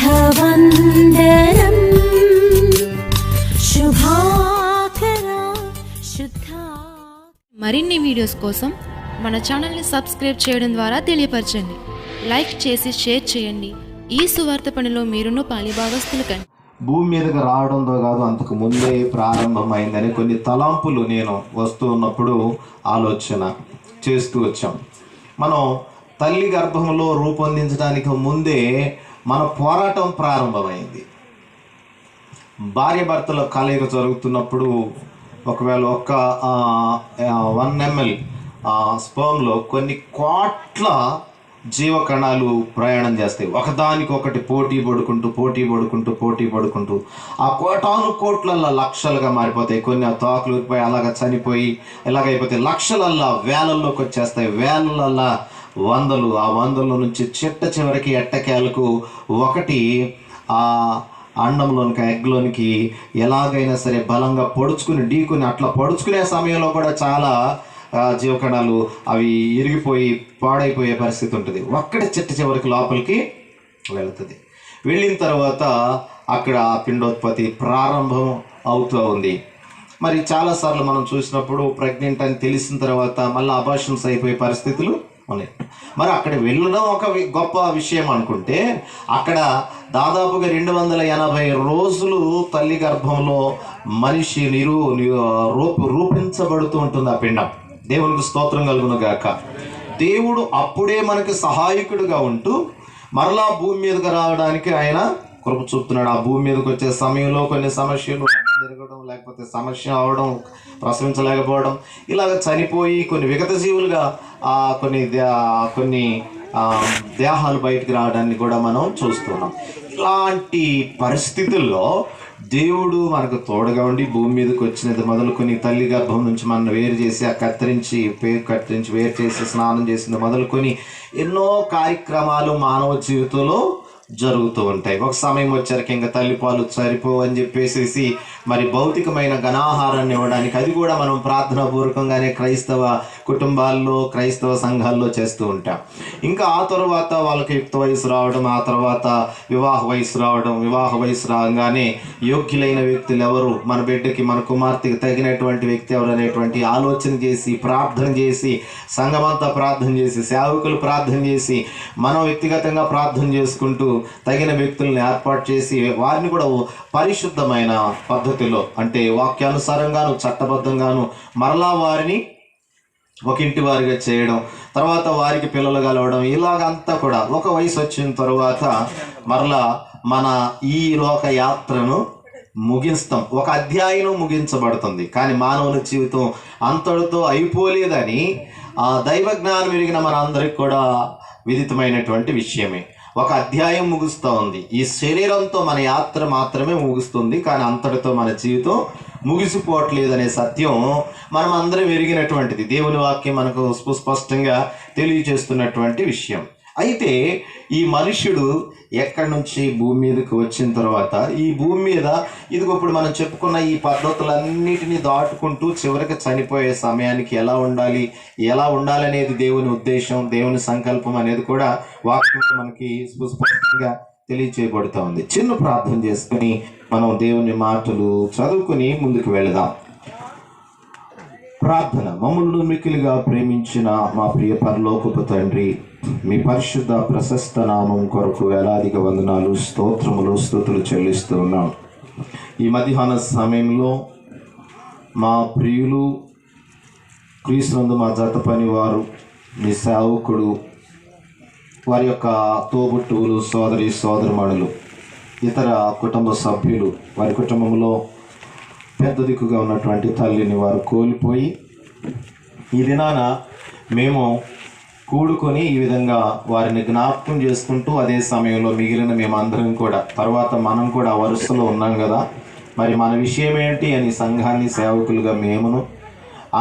శుద్ధవందనం శుభాకరా శుద్ధ. మరిన్ని వీడియోస్ కోసం మన ఛానల్ని సబ్స్క్రైబ్ చేయడం ద్వారా తెలియపరచండి. లైక్ చేసి షేర్ చేయండి. ఈ సువార్త పనిలో మీరును పాలిభాగస్తులు కండి. భూమి మీదకి రావడంతో కాదు, అంతకు ముందే ప్రారంభమైందని కొన్ని తలంపులు నేను వస్తూ ఉన్నప్పుడు ఆలోచన చేస్తూ వచ్చాం. మనం తల్లి గర్భంలో రూపొందించడానికి ముందే మన పోరాటం ప్రారంభమైంది. భార్య భర్తల కలయిక జరుగుతున్నప్పుడు ఒకవేళ 1 ml స్పర్మ్లో కొన్ని కోట్ల జీవకణాలు ప్రయాణం చేస్తాయి. ఒకదానికొకటి పోటీ పడుకుంటూ ఆ కోట్లల్లో లక్షలుగా మారిపోతాయి. కొన్ని ఆ తోకలు ఊరిపోయి అలాగ చనిపోయి ఎలాగైపోతాయి, లక్షలల్లా వేలల్లోకి వచ్చేస్తాయి. వేలల్లా వందలు, ఆ వందల నుంచి చివరికి ఎట్టకేలకు ఒకటి ఆ అండంలోనికి ఎగ్లోనికి ఎలాగైనా సరే బలంగా ఢీకొని అట్లా పొడుచుకునే సమయంలో కూడా చాలా జీవకణాలు అవి ఇరిగిపోయి పాడైపోయే పరిస్థితి ఉంటుంది. ఒక్కటి చివరికి లోపలికి వెళుతుంది. వెళ్ళిన తర్వాత అక్కడ పిండోత్పత్తి ప్రారంభం అవుతూ ఉంది. మరి చాలాసార్లు మనం చూసినప్పుడు ప్రెగ్నెంట్ అని తెలిసిన తర్వాత మళ్ళీ అబార్షన్స్ అయిపోయే పరిస్థితులు ఉన్నాయి. మరి అక్కడ వెళ్ళడం ఒక గొప్ప విషయం అనుకుంటే, అక్కడ దాదాపుగా 280 రోజులు తల్లి గర్భంలో మనిషి రూపించబడుతూ ఉంటుంది ఆ పిండం. దేవునికి స్తోత్రం కలుగును గాక. దేవుడు అప్పుడే మనకి సహాయకుడిగా ఉంటూ మరలా భూమి మీదకి రావడానికి ఆయన కృప చూపుతున్నాడు. ఆ భూమి మీదకి వచ్చే సమయంలో కొన్ని సమస్యలు జరగడం, లేకపోతే సమస్య అవడం, ప్రసవించలేకపోవడం, ఇలాగ చనిపోయి కొన్ని విగత జీవులుగా కొన్ని దేహాలు బయటకు రావడాన్ని కూడా మనం చూస్తున్నాం. ఇలాంటి పరిస్థితుల్లో దేవుడు మనకు తోడుగా ఉండి భూమి మీదకి వచ్చినది మొదలుకొని తల్లి గర్భం నుంచి మనం వేరు చేసి ఆ పేరు కత్తిరించి వేరు చేసి స్నానం చేసింది మొదలుకొని ఎన్నో కార్యక్రమాలు మానవ జీవితంలో జరుగుతూ ఉంటాయి. ఒక సమయం వచ్చరికి ఇంకా తల్లిపాలు సరిపోవని చెప్పేసి మరి భౌతికమైన ఘనాహారాన్ని ఇవ్వడానికి అది కూడా మనం ప్రార్థనాపూర్వకంగానే క్రైస్తవ కుటుంబాల్లో, క్రైస్తవ సంఘాల్లో చేస్తూ ఉంటాం. ఇంకా ఆ తర్వాత వాళ్ళకి యుక్త వయసు రావడం, ఆ తర్వాత వివాహ వయసు రాగానే యోగ్యులైన వ్యక్తులు ఎవరు, మన బిడ్డకి మన కుమార్తెకి తగినటువంటి వ్యక్తి ఎవరు అనేటువంటి ఆలోచన చేసి ప్రార్థన చేసి సంఘమంతా ప్రార్థన చేసి సేవకులు ప్రార్థన చేసి మనం వ్యక్తిగతంగా ప్రార్థన చేసుకుంటూ తగిన వ్యక్తులను ఏర్పాటు చేసి వారిని కూడా పరిశుద్ధమైన పద్ధతిలో, అంటే వాక్యానుసారంగాను చట్టబద్ధంగాను మరలా వారిని ఒక ఇంటి వారిగా చేయడం, తర్వాత వారికి పిల్లలు కలవడం, ఇలాగంతా కూడా ఒక వయసు వచ్చిన తర్వాత మరలా మన ఈ లోక యాత్రను ముగిస్తాం. ఒక అధ్యాయం ముగించబడుతుంది. కానీ మానవుని జీవితం అంతటితో అయిపోలేదని దైవ జ్ఞానం ఎరిగిన మన అందరికి కూడా విదితమైనటువంటి విషయమే. ఒక అధ్యాయం ముగుస్తూ ఉంది. ఈ శరీరంతో మన యాత్ర మాత్రమే ముగుస్తుంది, కానీ అంతటితో మన జీవితం ముగిసిపోవట్లేదనే సత్యం మనం అందరం ఎరిగినటువంటిది. దేవుని వాక్యం మనకు సుస్పష్టంగా తెలియజేస్తున్నటువంటి విషయం. అయితే ఈ మనుష్యుడు ఎక్కడి నుంచి భూమి మీదకి వచ్చిన తర్వాత ఈ భూమి మీద ఇదిగో ఇప్పుడు మనం చెప్పుకున్న ఈ పద్ధతులన్నిటినీ దాటుకుంటూ చివరికి చనిపోయే సమయానికి ఎలా ఉండాలనేది దేవుని ఉద్దేశం, దేవుని సంకల్పం అనేది కూడా వాక్యం మనకి సుస్పష్టంగా తెలియచేయబడుతూ ఉంది. చిన్న ప్రార్థన చేసుకుని మనం దేవుని మాటలు చదువుకుని ముందుకు వెళదాం. ప్రార్థన. మమ్మల్ని మిక్కిలిగా ప్రేమించిన మా ప్రియ పరలోకపు తండ్రి, మీ పరిశుద్ధ ప్రశస్త నామం కొరకు వేలాదిగా వందనాలు, స్తుతులు చెల్లిస్తూ ఉన్నాం. ఈ మధ్యాహ్న సమయంలో మా ప్రియులు, క్రీస్తునందు మా జత పని వారు, మీ సేవకుడు, వారి యొక్క తోబుట్టువులు, సోదరిమణులు, ఇతర కుటుంబ సభ్యులు, వారి కుటుంబంలో పెద్ద దిక్కుగా ఉన్నటువంటి తల్లిని వారు కోల్పోయి ఈ దినాన మేము కూడుకొని ఈ విధంగా వారిని జ్ఞాపకం చేసుకుంటూ అదే సమయంలో మిగిలిన మేమందరం కూడా తర్వాత మనం కూడా వరుసలో ఉన్నాం కదా, మరి మన విషయం ఏంటి అని సంఘాన్ని సేవకులుగా మేమును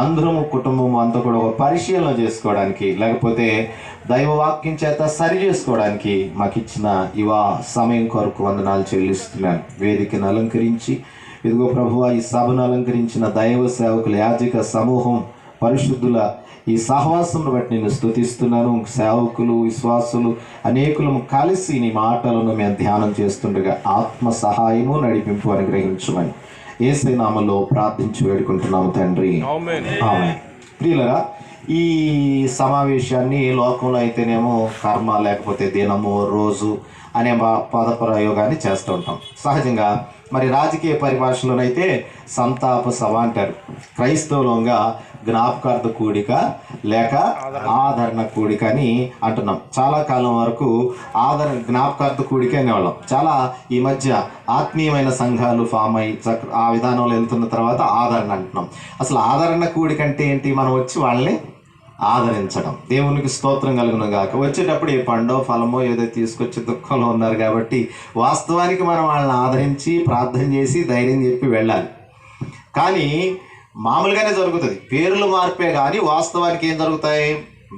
అందరము కుటుంబం అంతా కూడా ఒక పరిశీలన చేసుకోవడానికి, లేకపోతే దైవవాక్యం చేత సరి చేసుకోవడానికి మాకు ఇచ్చిన సమయం కొరకు వందనాలు చెల్లిస్తున్నాను. వేదికను అలంకరించి ఇదిగో ప్రభువా, ఈ సభను అలంకరించిన దైవ సేవకుల యాజక సమూహం, పరిశుద్ధుల ఈ సహవాసమును బట్టి నేను స్తుతిస్తున్నాను. సేవకులు, విశ్వాసులు అనేకులు కలిసి నీ మాటలను మేము ధ్యానం చేస్తుండగా ఆత్మ సహాయము, నడిపింపు అనుగ్రహించమని యేసు నామములో ప్రార్థించి వేడుకుంటున్నాము తండ్రి, ఆమేన్. ప్రియులారా, ఈ సమావేశాన్ని లోకంలో అయితేనేమో కర్మ, లేకపోతే దినము, రోజు అనే పదప్రయోగాన్ని చేస్తూ ఉంటాం. సహజంగా మరి రాజకీయ పరిభాషలోనైతే సంతాప సభ అంటారు. క్రైస్తవులంగా జ్ఞాపకార్థ కూడిక లేక ఆదరణ కూడిక అని అంటున్నాం. చాలా కాలం వరకు జ్ఞాపకార్థ కూడిక అనేవాళ్ళం. చాలా ఈ మధ్య ఆత్మీయమైన సంఘాలు ఫామ్ అయ్యి ఆ విధానంలో వెళ్తున్న తర్వాత ఆదరణ అంటున్నాం. అసలు ఆదరణ కూడిక అంటే ఏంటి? మనం వచ్చి వాళ్ళని ఆదరించడం. దేవునికి స్తోత్రం కలుగును గాక. వచ్చేటప్పుడు ఏ పండో ఫలమో ఏదో తీసుకొచ్చి దుఃఖంలో ఉన్నారు కాబట్టి వాస్తవానికి మనం వాళ్ళని ఆదరించి ప్రార్థన చేసి ధైర్యం చెప్పి వెళ్ళాలి. కానీ మామూలుగానే జరుగుతుంది, పేర్లు మార్పే కానీ వాస్తవానికి ఏం జరుగుతాయి?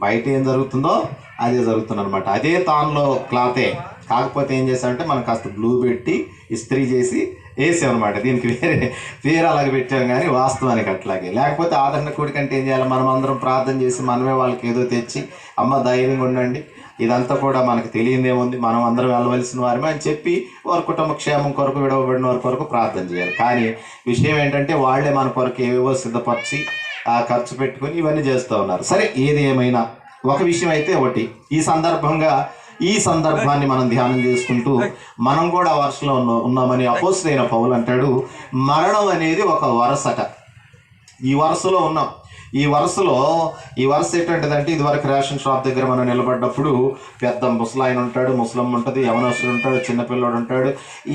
బయట ఏం జరుగుతుందో అదే జరుగుతుంది అనమాట. అదే తానులో క్లాతే, కాకపోతే ఏం చేశామంటే మనం కాస్త బ్లూ పెట్టి ఇస్త్రీ చేసి వేసామన్నమాట. దీనికి వేరే అలాగే పెట్టాం, కానీ వాస్తవానికి అట్లాగే. లేకపోతే ఆదరణ కూడికంటే ఏం చేయాలి? మనం అందరం ప్రార్థన చేసి మనమే వాళ్ళకి ఏదో తెచ్చి, అమ్మ ధైర్యంగా ఉండండి, ఇదంతా కూడా మనకు తెలియదేముంది, మనం అందరం వెళ్ళవలసిన వారమే అని చెప్పి వారి కుటుంబ క్షేమం కొరకు, విడవబడిన వారి కొరకు ప్రార్థన చేయాలి. కానీ విషయం ఏంటంటే వాళ్ళే మన కొరకు ఏవేవో సిద్ధపరిచి ఖర్చు పెట్టుకుని ఇవన్నీ చేస్తూ ఉన్నారు. సరే, ఏది ఏమైనా ఒక విషయం అయితే ఒకటి, ఈ సందర్భాన్ని మనం ధ్యానం చేసుకుంటూ మనం కూడా వరుసలో ఉన్నామని అపోస్తలుడైన పౌలు అంటాడు. మరణం అనేది ఒక వరసట. ఈ వరుసలో ఉన్నాం. ఈ వరుస ఏంటంటేదంటే, ఇదివరకు రేషన్ షాప్ దగ్గర మనం నిలబడ్డప్పుడు పెద్ద ముసలాయన ఉంటాడు, ముసలమ్మ ఉంటుంది, యవనస్తుడు ఉంటాడు, చిన్నపిల్లడు ఉంటాడు.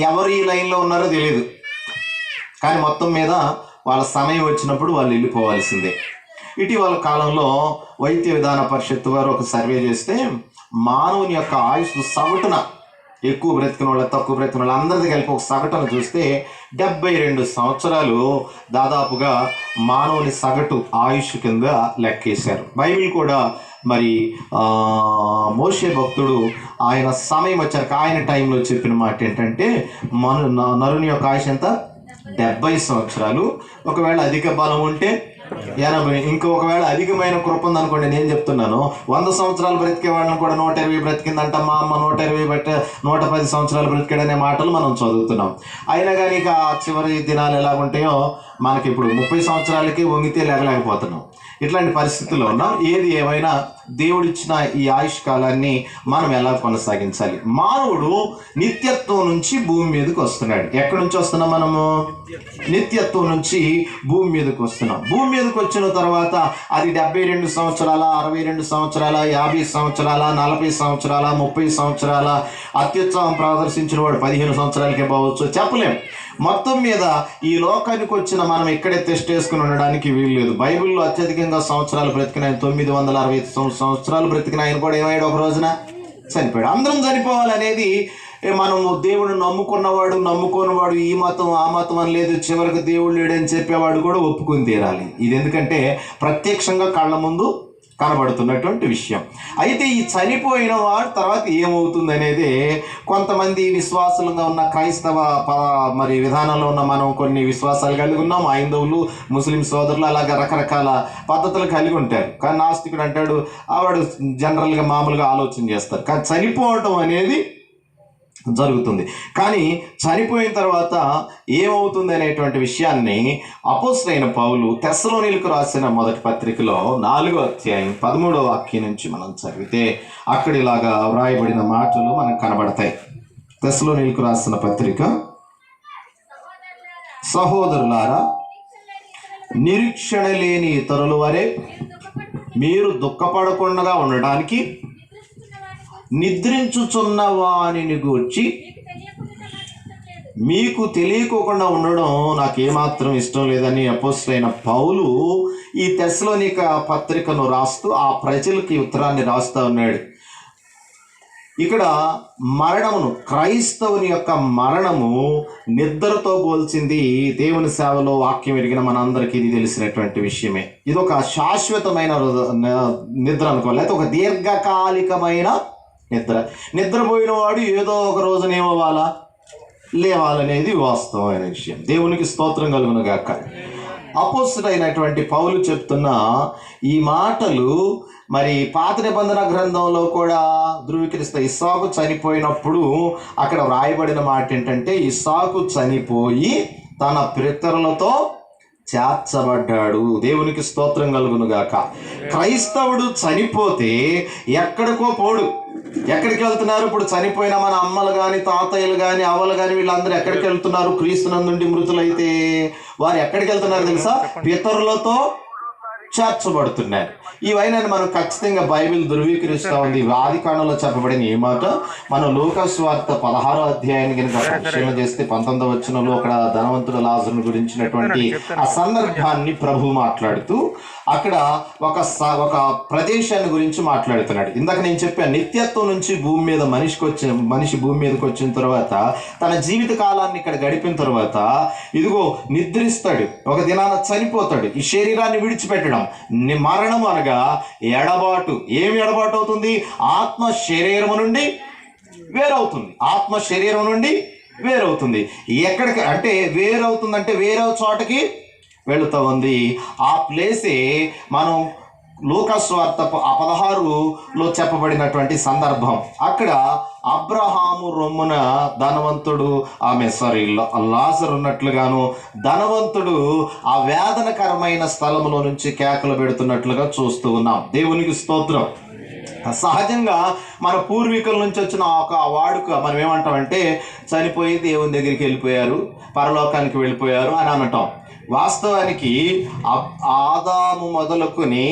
ఎవరు ఈ లైన్లో ఉన్నారో తెలియదు, కానీ మొత్తం మీద వాళ్ళ సమయం వచ్చినప్పుడు వాళ్ళు వెళ్ళిపోవాల్సిందే. ఇటీవల కాలంలో వైద్య విధాన పరిషత్తు వారు ఒక సర్వే చేస్తే మానవుని యొక్క ఆయుష్ సగటున ఎక్కువ బ్రతికిన వాళ్ళు, తక్కువ బ్రతికిన వాళ్ళు అందరిది కలిపి ఒక సగటును చూస్తే 72 సంవత్సరాలు దాదాపుగా మానవుని సగటు ఆయుష్ కింద లెక్కేశారు. బైబిల్ కూడా మరి మోషే భక్తుడు ఆయన సమయం వచ్చాక ఆయన టైంలో చెప్పిన మాట ఏంటంటే, నరుని యొక్క ఆయుష్ ఎంత? 70 సంవత్సరాలు. ఒకవేళ అధిక బలం ఉంటే 80. ఇంకా ఒకవేళ అధికమైన కృప ఉందనుకోండి, నేను చెప్తున్నాను 100 సంవత్సరాలు బ్రతికే వాళ్ళని కూడా 120 బ్రతికిందంట. మా అమ్మ 120 బట్టి 110 సంవత్సరాలు బ్రతికాడనే మాటలు మనం చదువుతున్నాం. అయినా కానీ ఇక చివరి దినాలు ఎలా ఉంటాయో మనకి ఇప్పుడు 30 సంవత్సరాలకి వంగితే లేకపోతున్నాం. ఇట్లాంటి పరిస్థితుల్లో ఉన్నాం. ఏది ఏమైనా దేవుడిచ్చిన ఈ ఆయుష్ కాలాన్ని మనం ఎలా కొనసాగించాలి? మానవుడు నిత్యత్వం నుంచి భూమి మీదకి వస్తున్నాడు. ఎక్కడి నుంచి వస్తున్నాం మనము? నిత్యత్వం నుంచి భూమి మీదకి వస్తున్నాం. భూమి మీదకి వచ్చిన తర్వాత అది 72 సంవత్సరాల, 62 సంవత్సరాల, 50 సంవత్సరాల, 40 సంవత్సరాల, 30 సంవత్సరాల, అత్యుత్సాహం ప్రదర్శించిన వాడు 15 సంవత్సరాలకే పోవచ్చు, చెప్పలేం. మొత్తం మీద ఈ లోకానికి వచ్చిన మనం ఇక్కడే టెస్ట్ వేసుకుని ఉండడానికి వీలు లేదు. బైబిల్లో అత్యధికంగా సంవత్సరాలు బ్రతికిన ఆయన 960 సంవత్సరాలు బ్రతికిన ఆయన కూడా ఏమయ్యాడు? ఒక రోజున చనిపోయాడు. అందరం చనిపోవాలనేది మనము దేవుడు నమ్ముకున్నవాడు ఈ మతం ఆ మతం అని లేదు, చివరికి దేవుడు లేడని చెప్పేవాడు కూడా ఒప్పుకొని తీరాలి. ఇది ఎందుకంటే ప్రత్యక్షంగా కళ్ళ ముందు కనబడుతున్నటువంటి విషయం. అయితే ఈ చనిపోయిన వాడు తర్వాత ఏమవుతుంది అనేది కొంతమంది విశ్వాసులుగా ఉన్న క్రైస్తవ మరి విధానంలో ఉన్న మనం కొన్ని విశ్వాసాలు కలిగి ఉన్నాం. హైందవులు, ముస్లిం సోదరులు అలాగే రకరకాల పద్ధతులు కలిగి ఉంటారు. కానీ నాస్తికుడు అంటాడు ఆవాడు జనరల్గా మామూలుగా ఆలోచన చేస్తారు. కానీ చనిపోవటం అనేది జరుగుతుంది. కానీ చనిపోయిన తర్వాత ఏమవుతుంది అనేటువంటి విషయాన్ని అపోస్తలుడైన పౌలు తెస్సలోనీయులకు రాసిన మొదటి పత్రికలో 4వ అధ్యాయం 13వ వాక్యం నుంచి మనం చదివితే అక్కడ ఇలాగా వ్రాయబడిన మాటలు మనకు కనబడతాయి. తెస్సలోనీయులకు రాసిన పత్రిక, సహోదరులారా, నిరీక్షణ లేని ఇతరుల వలె మీరు దుఃఖపడకుండా ఉండడానికి నిద్రించుచున్న వానిని గూర్చి మీకు తెలియకోకుండా ఉండడం నాకేమాత్రం ఇష్టం లేదని అపోస్తలుడైన పౌలు ఈ తెస్సలోనిక పత్రికను రాస్తూ ఆ ప్రజలకి ఉత్తరాన్ని రాస్తూ ఉన్నాడు. ఇక్కడ మరణమును, క్రైస్తవుని యొక్క మరణము నిద్రతో పోల్చింది. దేవుని సేవలో వాక్యం ఎరిగిన మనందరికీ ఇది తెలిసినటువంటి విషయమే. ఇది ఒక శాశ్వతమైన నిద్ర అనుకోవాలి, లేకపోతే ఒక దీర్ఘకాలికమైన నిద్రపోయిన వాడు ఏదో ఒక రోజునేమవ్వాలా? లేవాలనేది వాస్తవమైన విషయం. దేవునికి స్తోత్రం కలుగును గాక. అపోస్తలుడైనటువంటి పౌలు చెప్తున్న ఈ మాటలు మరి పాత నిబంధన గ్రంథంలో కూడా ధృవీకరిస్తాయి. ఇస్సాకు చనిపోయినప్పుడు అక్కడ వ్రాయబడిన మాట ఏంటంటే, ఇస్సాకు చనిపోయి తన పితరులతో చేర్చబడ్డాడు. దేవునికి స్తోత్రం కలుగును గాక. క్రైస్తవుడు చనిపోతే ఎక్కడికో పోడు. ఎక్కడికి వెళ్తున్నారు? ఇప్పుడు చనిపోయిన మన అమ్మలు కానీ, తాతయ్యలు కానీ, అవ్వలు కానీ, వీళ్ళందరూ ఎక్కడికి వెళ్తున్నారు? క్రీస్తునందుండి మృతులైతే వారు ఎక్కడికి వెళ్తున్నారు తెలుసా? పితరులతో చేర్చబడుతున్నారు. ఇవైనా మనం ఖచ్చితంగా బైబిల్ ధృవీకరిస్తూ ఉంది. ఆది కాండంలో చెప్పబడిన ఈ మాట మనం లూకా సువార్త 16వ అధ్యాయాన్ని కనుక పరిశీలన చేస్తే 19వ వచనంలో అక్కడ ధనవంతుడు లాజరును గురించినటువంటి ఆ సందర్భాన్ని ప్రభు మాట్లాడుతూ అక్కడ ఒక ప్రదేశాన్ని గురించి మాట్లాడుతున్నాడు. ఇందాక నేను చెప్పాను, నిత్యత్వం నుంచి భూమి మీద మనిషి భూమి మీదకి వచ్చిన తర్వాత తన జీవిత కాలాన్ని ఇక్కడ గడిపిన తర్వాత ఇదిగో నిద్రిస్తాడు, ఒక దినాన చనిపోతాడు. ఈ శరీరాన్ని విడిచిపెట్టడం మరణం అనగా ఎడబాటు. ఏమి ఎడబాటు అవుతుంది? ఆత్మ శరీరము నుండి వేరవుతుంది. ఆత్మ శరీరం నుండి వేరవుతుంది. ఎక్కడికి అంటే వేరవుతుందంటే వేరే చోటకి వెళుతూ ఉంది. ఆ ప్లేసే మనం లూకా సువార్త 16లో చెప్పబడినటువంటి సందర్భం. అక్కడ అబ్రహాము రొమ్మున ధనవంతుడు లాజరు ఉన్నట్లుగాను ధనవంతుడు ఆ వేదనకరమైన స్థలంలో నుంచి కేకలు పెడుతున్నట్లుగా చూస్తూ ఉన్నాం. దేవునికి స్తోత్రం. సహజంగా మన పూర్వీకుల నుంచి వచ్చిన ఒక వాడుక మనం ఏమంటామంటే, చనిపోయి దేవుని దగ్గరికి వెళ్ళిపోయారు, పరలోకానికి వెళ్ళిపోయారు అని అనటం. వాస్తవానికి ఆదాము మొదలుకొని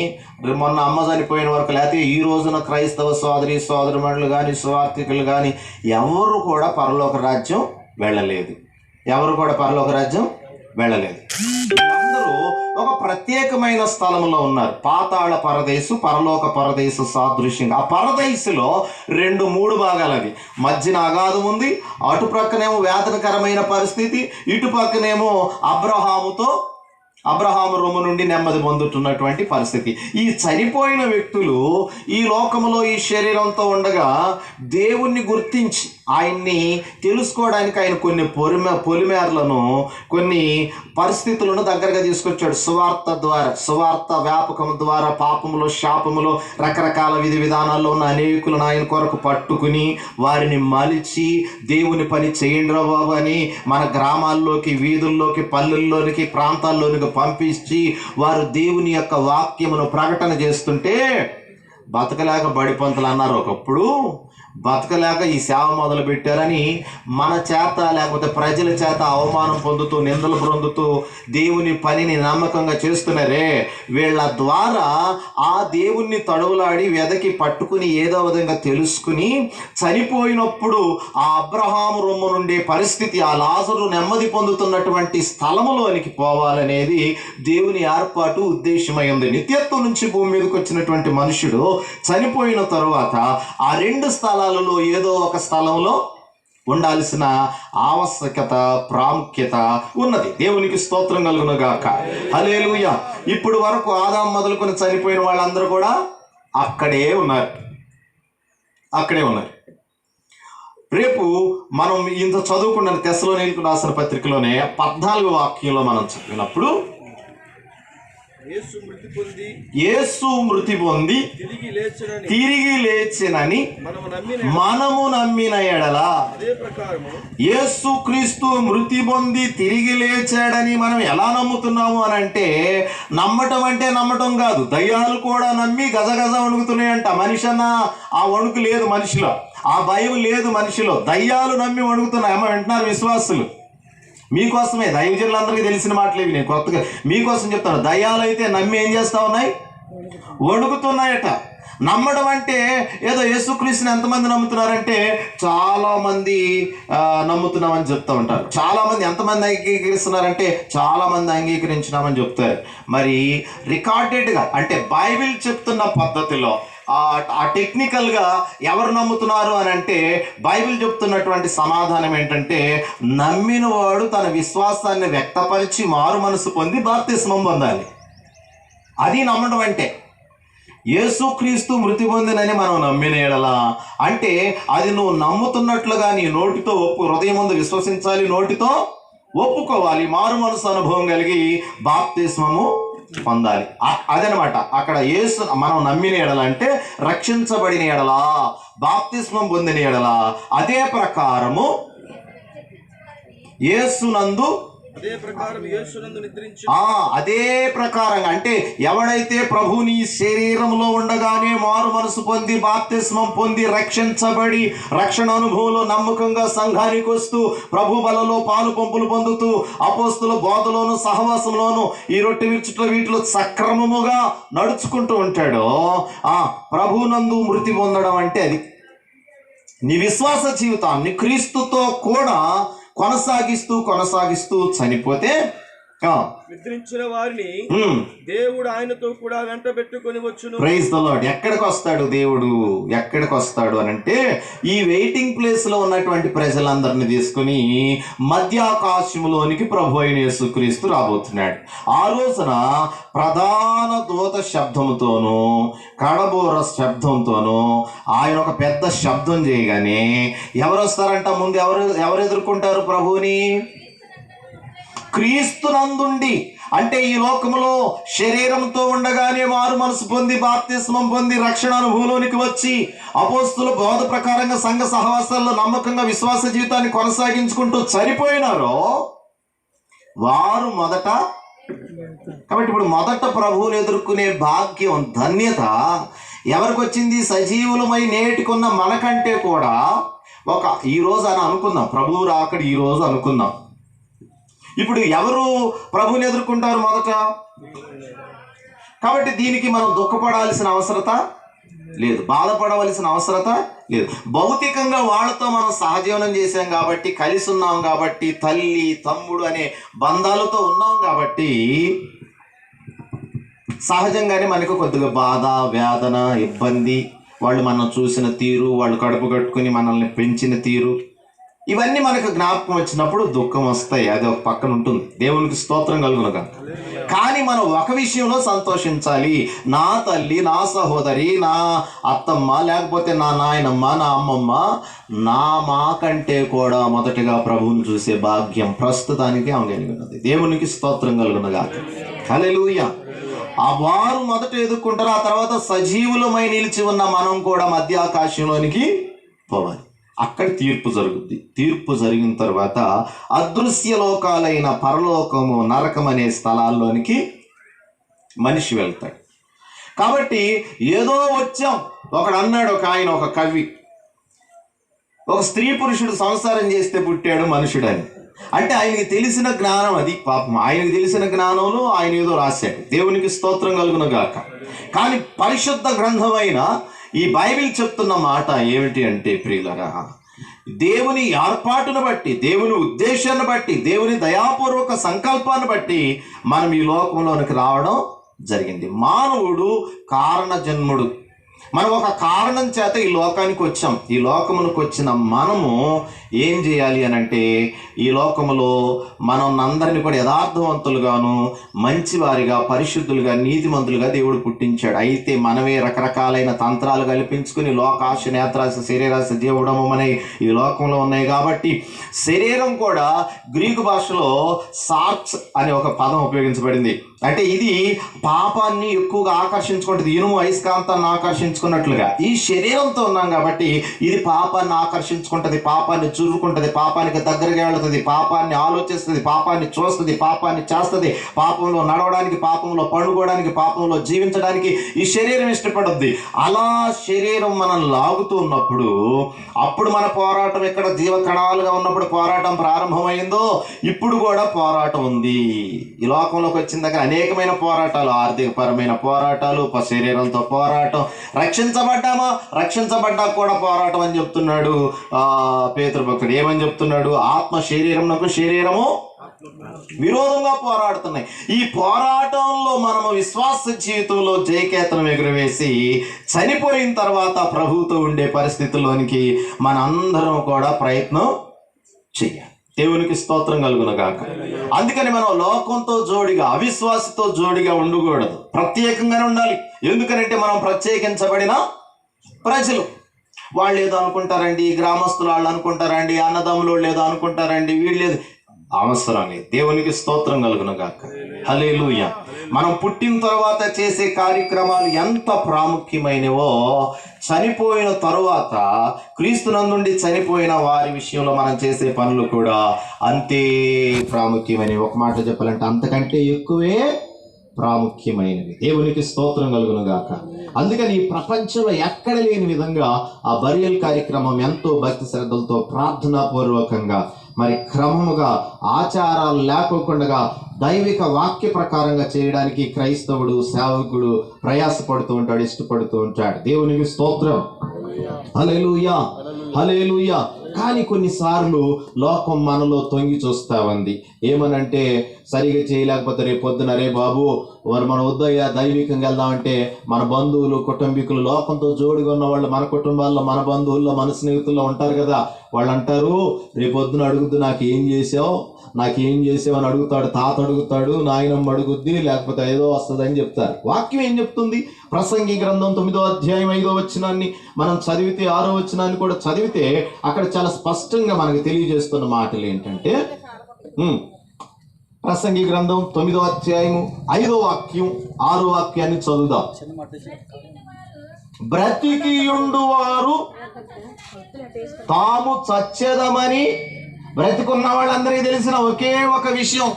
మొన్న అమ్మ చనిపోయిన వరకు, లేకపోతే ఈ రోజున క్రైస్తవ సోదరిమణులు కానీ, సువార్థికులు కానీ ఎవరు కూడా పరలోక రాజ్యం వెళ్ళలేదు. అందరూ ఒక ప్రత్యేకమైన స్థలంలో ఉన్నారు. పాతాళ పరదేశు, పరలోక పరదేశు సాదృశ్యంగా. ఆ పరదేశులో 2-3 భాగాలు. అవి మధ్యన అగాధం ఉంది, అటు ప్రక్కనేమో వేదనకరమైన పరిస్థితి, ఇటు పక్కనేమో అబ్రహాము రొమ్ము నుండి నెమ్మది పొందుతున్నటువంటి పరిస్థితి. ఈ చనిపోయిన వ్యక్తులు ఈ లోకంలో ఈ శరీరంతో ఉండగా దేవుణ్ణి గుర్తించి ఆయన్ని తెలుసుకోవడానికి ఆయన కొన్ని పొలిమేరలను, కొన్ని పరిస్థితులను దగ్గరగా తీసుకొచ్చాడు. సువార్త వ్యాపకం ద్వారా పాపములో, శాపములో, రకరకాల విధి విధానాల్లో ఉన్న అనేకులను ఆయన కొరకు పట్టుకుని వారిని మలిచి దేవుని పని చేయండి రా బాబు అని మన గ్రామాల్లోకి, వీధుల్లోకి, పల్లెల్లోనికి, ప్రాంతాల్లోనికి పంపించి వారు దేవుని యొక్క వాక్యమును ప్రకటన చేస్తుంటే బతకలేక బడిపంతులు అన్నారు. ఒకప్పుడు బతకలేక ఈ సేవ మొదలు పెట్టారని మన చేత లేకపోతే ప్రజల చేత అవమానం పొందుతూ, నిందలు పొందుతూ దేవుని పనిని నమ్మకంగా చేస్తున్నారే, వీళ్ళ ద్వారా ఆ దేవుణ్ణి తడువులాడి వెదకి పట్టుకుని ఏదో విధంగా తెలుసుకుని చనిపోయినప్పుడు ఆ అబ్రహాము రొమ్ము నుండి పరిస్థితి, ఆ లాజరు నెమ్మది పొందుతున్నటువంటి స్థలములోనికి పోవాలనేది దేవుని ఏర్పాటు, ఉద్దేశమై ఉంది. నిత్యత్వం నుంచి భూమి మీదకి వచ్చినటువంటి మనుషుడు చనిపోయిన తరువాత ఆ 2 స్థలాలలో ఏదో ఒక స్థలంలో ఉండాల్సిన ఆవశ్యకత, ప్రాముఖ్యత ఉన్నది. దేవునికి స్తోత్రం కలుగును గాక. హల్లెలూయా. ఇప్పుడు వరకు ఆదాము మొదలుకొని చనిపోయిన వాళ్ళందరూ కూడా అక్కడే ఉన్నారు. రేపు మనం ఇంత చదువుకున్న తెస్సలోనీయులకు రాసిన పత్రికలోనే 14వ వాక్యంలో మనం చదివినప్పుడు, యేసు మృతి పొంది తిరిగి లేచెనని మనము నమ్మిన ఎడల, యేసు క్రీస్తు మృతి పొంది తిరిగి లేచాడని మనం ఎలా నమ్ముతున్నాము అని అంటే, నమ్మటం అంటే నమ్మటం కాదు, దయ్యాలు కూడా నమ్మి గజగజ వణుకుతున్నాయంట. మనిషి అన్న ఆ వణుకు లేదు మనిషిలో, ఆ భయం లేదు మనిషిలో. దయ్యాలు నమ్మి వణుకుతున్నాయి. అమ్మ వింటున్నారు విశ్వాసులు? మీకోసమే, దైవజనులందరికీ తెలిసిన మాటలేవి, నేను కొత్తగా మీకోసం చెప్తాను. దయ్యాలు అయితే నమ్మి ఏం చేస్తా ఉన్నాయి? వణుకుతున్నాయట. నమ్మడం అంటే ఏదో యేసుక్రీస్తుని ఎంతమంది నమ్ముతున్నారంటే, చాలామంది నమ్ముతున్నామని చెప్తూ ఉంటారు. చాలామంది ఎంతమంది అంగీకరిస్తున్నారంటే, చాలామంది అంగీకరించినామని చెప్తారు. మరి రికార్డెడ్గా అంటే బైబిల్ చెప్తున్న పద్ధతిలో ఆ టెక్నికల్గా ఎవరు నమ్ముతున్నారు అని అంటే, బైబిల్ చెప్తున్నటువంటి సమాధానం ఏంటంటే, నమ్మిన వాడు తన విశ్వాసాన్ని వ్యక్తపరిచి మారు మనసు పొంది బాప్తిస్మం పొందాలి. అది నమ్మడం అంటే. యేసుక్రీస్తు మృతి పొందినని మనం నమ్మిన ఎడలా అంటే, అది నువ్వు నమ్ముతున్నట్లుగా నీ నోటితో హృదయం ముందు విశ్వసించాలి, నోటితో ఒప్పుకోవాలి, మారు మనసు అనుభవం కలిగి బాప్తిస్మము పొందాలి. అదనమాట అక్కడ యేసు మనం నమ్మిన ఎడల అంటే రక్షించబడిన ఎడలా, బాప్తిస్మం పొందిన ఎడలా అదే ప్రకారము యేసునందు అదే ప్రకారంగా అంటే ఎవడైతే ప్రభుని శరీరంలో ఉండగానే మారు మనసు పొంది బాప్తిస్మం పొంది రక్షించబడి రక్షణ అనుభవంలో నమ్మకంగా సంఘానికి వస్తూ ప్రభు బలలో పాలు పంపులు పొందుతూ అపోస్తుల బోధలోను సహవాసంలోను ఈ రొట్టె విరుచుట వీటిలో సక్రమముగా నడుచుకుంటూ ఉంటాడో ఆ ప్రభునందు మృతి పొందడం అంటే అది. నీ విశ్వాస జీవితాన్ని క్రీస్తుతో కూడా కొనసాగిస్తూ చనిపోతే నిద్రించిన వారిని దేవుడు ఆయనతో కూడా వెంట పెట్టుకొని వచ్చును. Praise the lord. ఎక్కడికి వస్తాడు దేవుడు? ఎక్కడికి వస్తాడు అని అంటే ఈ వెయిటింగ్ ప్లేస్ లో ఉన్నటువంటి ప్రజలందరినీ తీసుకుని మధ్యాకాశంలోనికి ప్రభు అయిన యేసుక్రీస్తు రాబోతున్నాడు. ఆ రోజున ప్రధాన దూత శబ్దంతోనూ కడబోర శబ్దంతోనూ ఆయన ఒక పెద్ద శబ్దం చేయగానే ఎవరు వస్తారంట? ముందు ఎవరు ఎదుర్కొంటారు ప్రభువుని? క్రీస్తునందుండి అంటే ఈ లోకములో శరీరంతో ఉండగానే మారు మనసు పొంది బాప్తిస్మం పొంది రక్షణ అనుభవంలోనికి వచ్చి అపోస్తుల బోధ ప్రకారంగా సంఘ సహవాసాల్లో నమ్మకంగా విశ్వాస జీవితాన్ని కొనసాగించుకుంటూ చనిపోయినారో వారు మొదట. కాబట్టి ఇప్పుడు మొదట ప్రభువుని ఎదుర్కొనే భాగ్యం, ధన్యత ఎవరికి వచ్చింది? సజీవులమై నేటికున్న మనకంటే కూడా ఈ రోజు అని అనుకుందాం, ప్రభువు రాకడ ఈ రోజు అనుకుందాం. ఇప్పుడు ఎవరు ప్రభువుని ఎదుర్కొంటారు మొదట? కాబట్టి దీనికి మనం దుఃఖపడాల్సిన అవసరత లేదు, బాధపడవలసిన అవసరత లేదు. భౌతికంగా వాళ్ళతో మనం సహజీవనం చేశాం కాబట్టి, కలిసి ఉన్నాం కాబట్టి, తల్లి తమ్ముడు అనే బంధాలతో ఉన్నాం కాబట్టి సహజంగానే మనకు కొద్దిగా బాధ, వేదన, ఇబ్బంది, వాళ్ళు మనం చూసిన తీరు, వాళ్ళు కడుపు కట్టుకుని మనల్ని పెంచిన తీరు, ఇవన్నీ మనకు జ్ఞాపకం వచ్చినప్పుడు దుఃఖం వస్తాయి. అది ఒక పక్కన ఉంటుంది. దేవునికి స్తోత్రం కలుగునుగా. కానీ మనం ఒక విషయంలో సంతోషించాలి. నా తల్లి, నా సహోదరి, నా అత్తమ్మ, లేకపోతే నా నాయనమ్మ, నా అమ్మమ్మ మాకంటే కూడా మొదటగా ప్రభువుని చూసే భాగ్యం ప్రస్తుతానికి ఆమె కలిగి ఉన్నది. దేవునికి స్తోత్రం కలుగునుగా. హల్లెలూయా. ఆ వారు మొదట ఎదుర్కొంటారు. ఆ తర్వాత సజీవులమై నిలిచి ఉన్న మనం కూడా మధ్యాకాశంలోనికి పోవాలి. అక్కడ తీర్పు జరుగుద్ది. తీర్పు జరిగిన తర్వాత అదృశ్య లోకాలైన పరలోకము, నరకం అనే స్థలాల్లోనికి మనిషి వెళ్తాడు. కాబట్టి ఏదో వచ్చాం. ఒకడు అన్నాడు, ఒక కవి, ఒక స్త్రీ పురుషుడు సంసారం చేస్తే పుట్టాడు మనుషుడని. అంటే ఆయనకి తెలిసిన జ్ఞానం అది. పాపం ఆయనకి తెలిసిన జ్ఞానంలో ఆయన ఏదో రాశాడు. దేవునికి స్తోత్రం కలుగును గాక. కానీ పరిశుద్ధ గ్రంథమైన ఈ బైబిల్ చెప్తున్న మాట ఏమిటి అంటే, ప్రియులరా, దేవుని ఏర్పాటును బట్టి, దేవుని ఉద్దేశాన్ని బట్టి, దేవుని దయాపూర్వక సంకల్పాన్ని బట్టి మనం ఈ లోకంలోనికి రావడం జరిగింది. మానవుడు కారణ జన్ముడు. మనం ఒక కారణం చేత ఈ లోకానికి వచ్చాం. ఈ లోకమునికి వచ్చిన మనము ఏం చేయాలి అని అంటే, ఈ లోకములో మనం అందరినీ కూడా యథార్థవంతులుగాను, మంచివారిగా, పరిశుద్ధులుగా, నీతిమంతులుగా దేవుడు పుట్టించాడు. అయితే మనమే రకరకాలైన తంత్రాలు కల్పించుకుని లోకాశ, నేత్రాశ, శరీరాశ, జీవడము అనే ఈ లోకంలో ఉన్నాయి. కాబట్టి శరీరం కూడా గ్రీకు భాషలో సార్క్స్ అనే ఒక పదం ఉపయోగించబడింది. అంటే ఇది పాపాన్ని ఎక్కువగా ఆకర్షించుకుంటుంది. ఇనుము అయస్కాంతాన్ని ఆకర్షించుకున్నట్లుగా ఈ శరీరంతో ఉన్నాం కాబట్టి ఇది పాపాన్ని ఆకర్షించుకుంటుంది, పాపాన్ని చురుకుంటుంది, పాపానికి దగ్గరగా వెళుతుంది, పాపాన్ని ఆలోచిస్తుంది, పాపాన్ని చూస్తుంది, పాపాన్ని చేస్తుంది. పాపంలో నడవడానికి, పాపంలో పండుకోవడానికి, పాపంలో జీవించడానికి ఈ శరీరం ఇష్టపడుద్ది. అలా శరీరం మనం లాగుతూ ఉన్నప్పుడు, అప్పుడు మన పోరాటం ఇక్కడ జీవకణాలుగా ఉన్నప్పుడు పోరాటం ప్రారంభమైందో, ఇప్పుడు కూడా పోరాటం ఉంది. ఈ లోకంలోకి వచ్చిన దగ్గర అనేకమైన పోరాటాలు, ఆర్థికపరమైన పోరాటాలు, శరీరంతో పోరాటం. రక్షించబడ్డా కూడా పోరాటం అని చెప్తున్నాడు పేతురు భక్తుడు. ఏమని చెప్తున్నాడు? ఆత్మ శరీరము విరోధంగా పోరాడుతున్నాయి. ఈ పోరాటంలో మనము విశ్వాస జీవితంలో జయకేతనం ఎగురవేసి చనిపోయిన తర్వాత ప్రభువుతో ఉండే పరిస్థితుల్లోనికి మనందరం కూడా ప్రయత్నం చెయ్యాలి. దేవునికి స్తోత్రం కలుగును గాక. అందుకని మనం లోకంతో జోడిగా, అవిశ్వాసతో జోడిగా ఉండకూడదు, ప్రత్యేకంగానే ఉండాలి. ఎందుకనంటే మనం ప్రత్యేకించబడిన ప్రజలు. వాళ్ళు ఏదో అనుకుంటారండి, గ్రామస్తులు వాళ్ళు అనుకుంటారండి, అన్నదమ్ములు ఏదో అనుకుంటారండి, వీళ్ళు అవసరం లేదు. దేవునికి స్తోత్రం కలుగును గాక. హల్లెలూయా. మనం పుట్టిన తర్వాత చేసే కార్యక్రమాలు ఎంత ప్రాముఖ్యమైనవో చనిపోయిన తరువాత క్రీస్తునందుండి చనిపోయిన వారి విషయంలో మనం చేసే పనులు కూడా అంతే ప్రాముఖ్యమైనవి. ఒక మాట చెప్పాలంటే అంతకంటే ఎక్కువే ప్రాముఖ్యమైనవి. దేవునికి స్తోత్రం కలుగును గాక. అందుకని ఈ ప్రపంచంలో ఎక్కడ లేని విధంగా ఆ బరియల్ కార్యక్రమం ఎంతో భక్తి శ్రద్ధలతో ప్రార్థనాపూర్వకంగా మరి క్రమముగా ఆచారాలు లేకోకుండా దైవిక వాక్య ప్రకారంగా చేయడానికి క్రైస్తవుడు సేవకుడు ప్రయాసపడుతూ ఉంటాడు, ఇష్టపడుతూ ఉంటాడు. దేవునికి స్తోత్రం. హల్లెలూయా, హల్లెలూయా. కానీ కొన్నిసార్లు లోకం మనలో తొంగి చూస్తా ఉంది. ఏమనంటే సరిగా చేయలేకపోతే రేపు పొద్దున రే బాబు మరి మనం వద్దయ్యా దైవికంగా వెళ్దామంటే మన బంధువులు కుటుంబీకులు లోకంతో జోడుగా ఉన్న వాళ్ళు మన కుటుంబాల్లో మన బంధువుల్లో మన స్నేహితుల్లో ఉంటారు కదా. వాళ్ళు అంటారు రేపు పొద్దున అడుగుద్దు నాకేం చేసావు అని అడుగుతాడు. తాత అడుగుతాడు, నాయనమ్మ అడుగుద్ది, లేకపోతే ఏదో వస్తుంది అని చెప్తారు. వాక్యం ఏం చెప్తుంది? ప్రసంగి గ్రంథం 9వ అధ్యాయం 5వ వచనాన్ని మనం చదివితే 6వ వచనాన్ని కూడా చదివితే అక్కడ చాలా స్పష్టంగా మనకు తెలియజేస్తున్న మాటలు ఏంటంటే ప్రసంగి గ్రంథం 9వ అధ్యాయం 5వ వాక్యం 6వ వాక్యాన్ని చదువుదాం. బ్రతికియుండువారు తాము చచ్చేదమని బ్రతికున్న వాళ్ళందరికీ తెలిసిన ఒకే ఒక విషయం,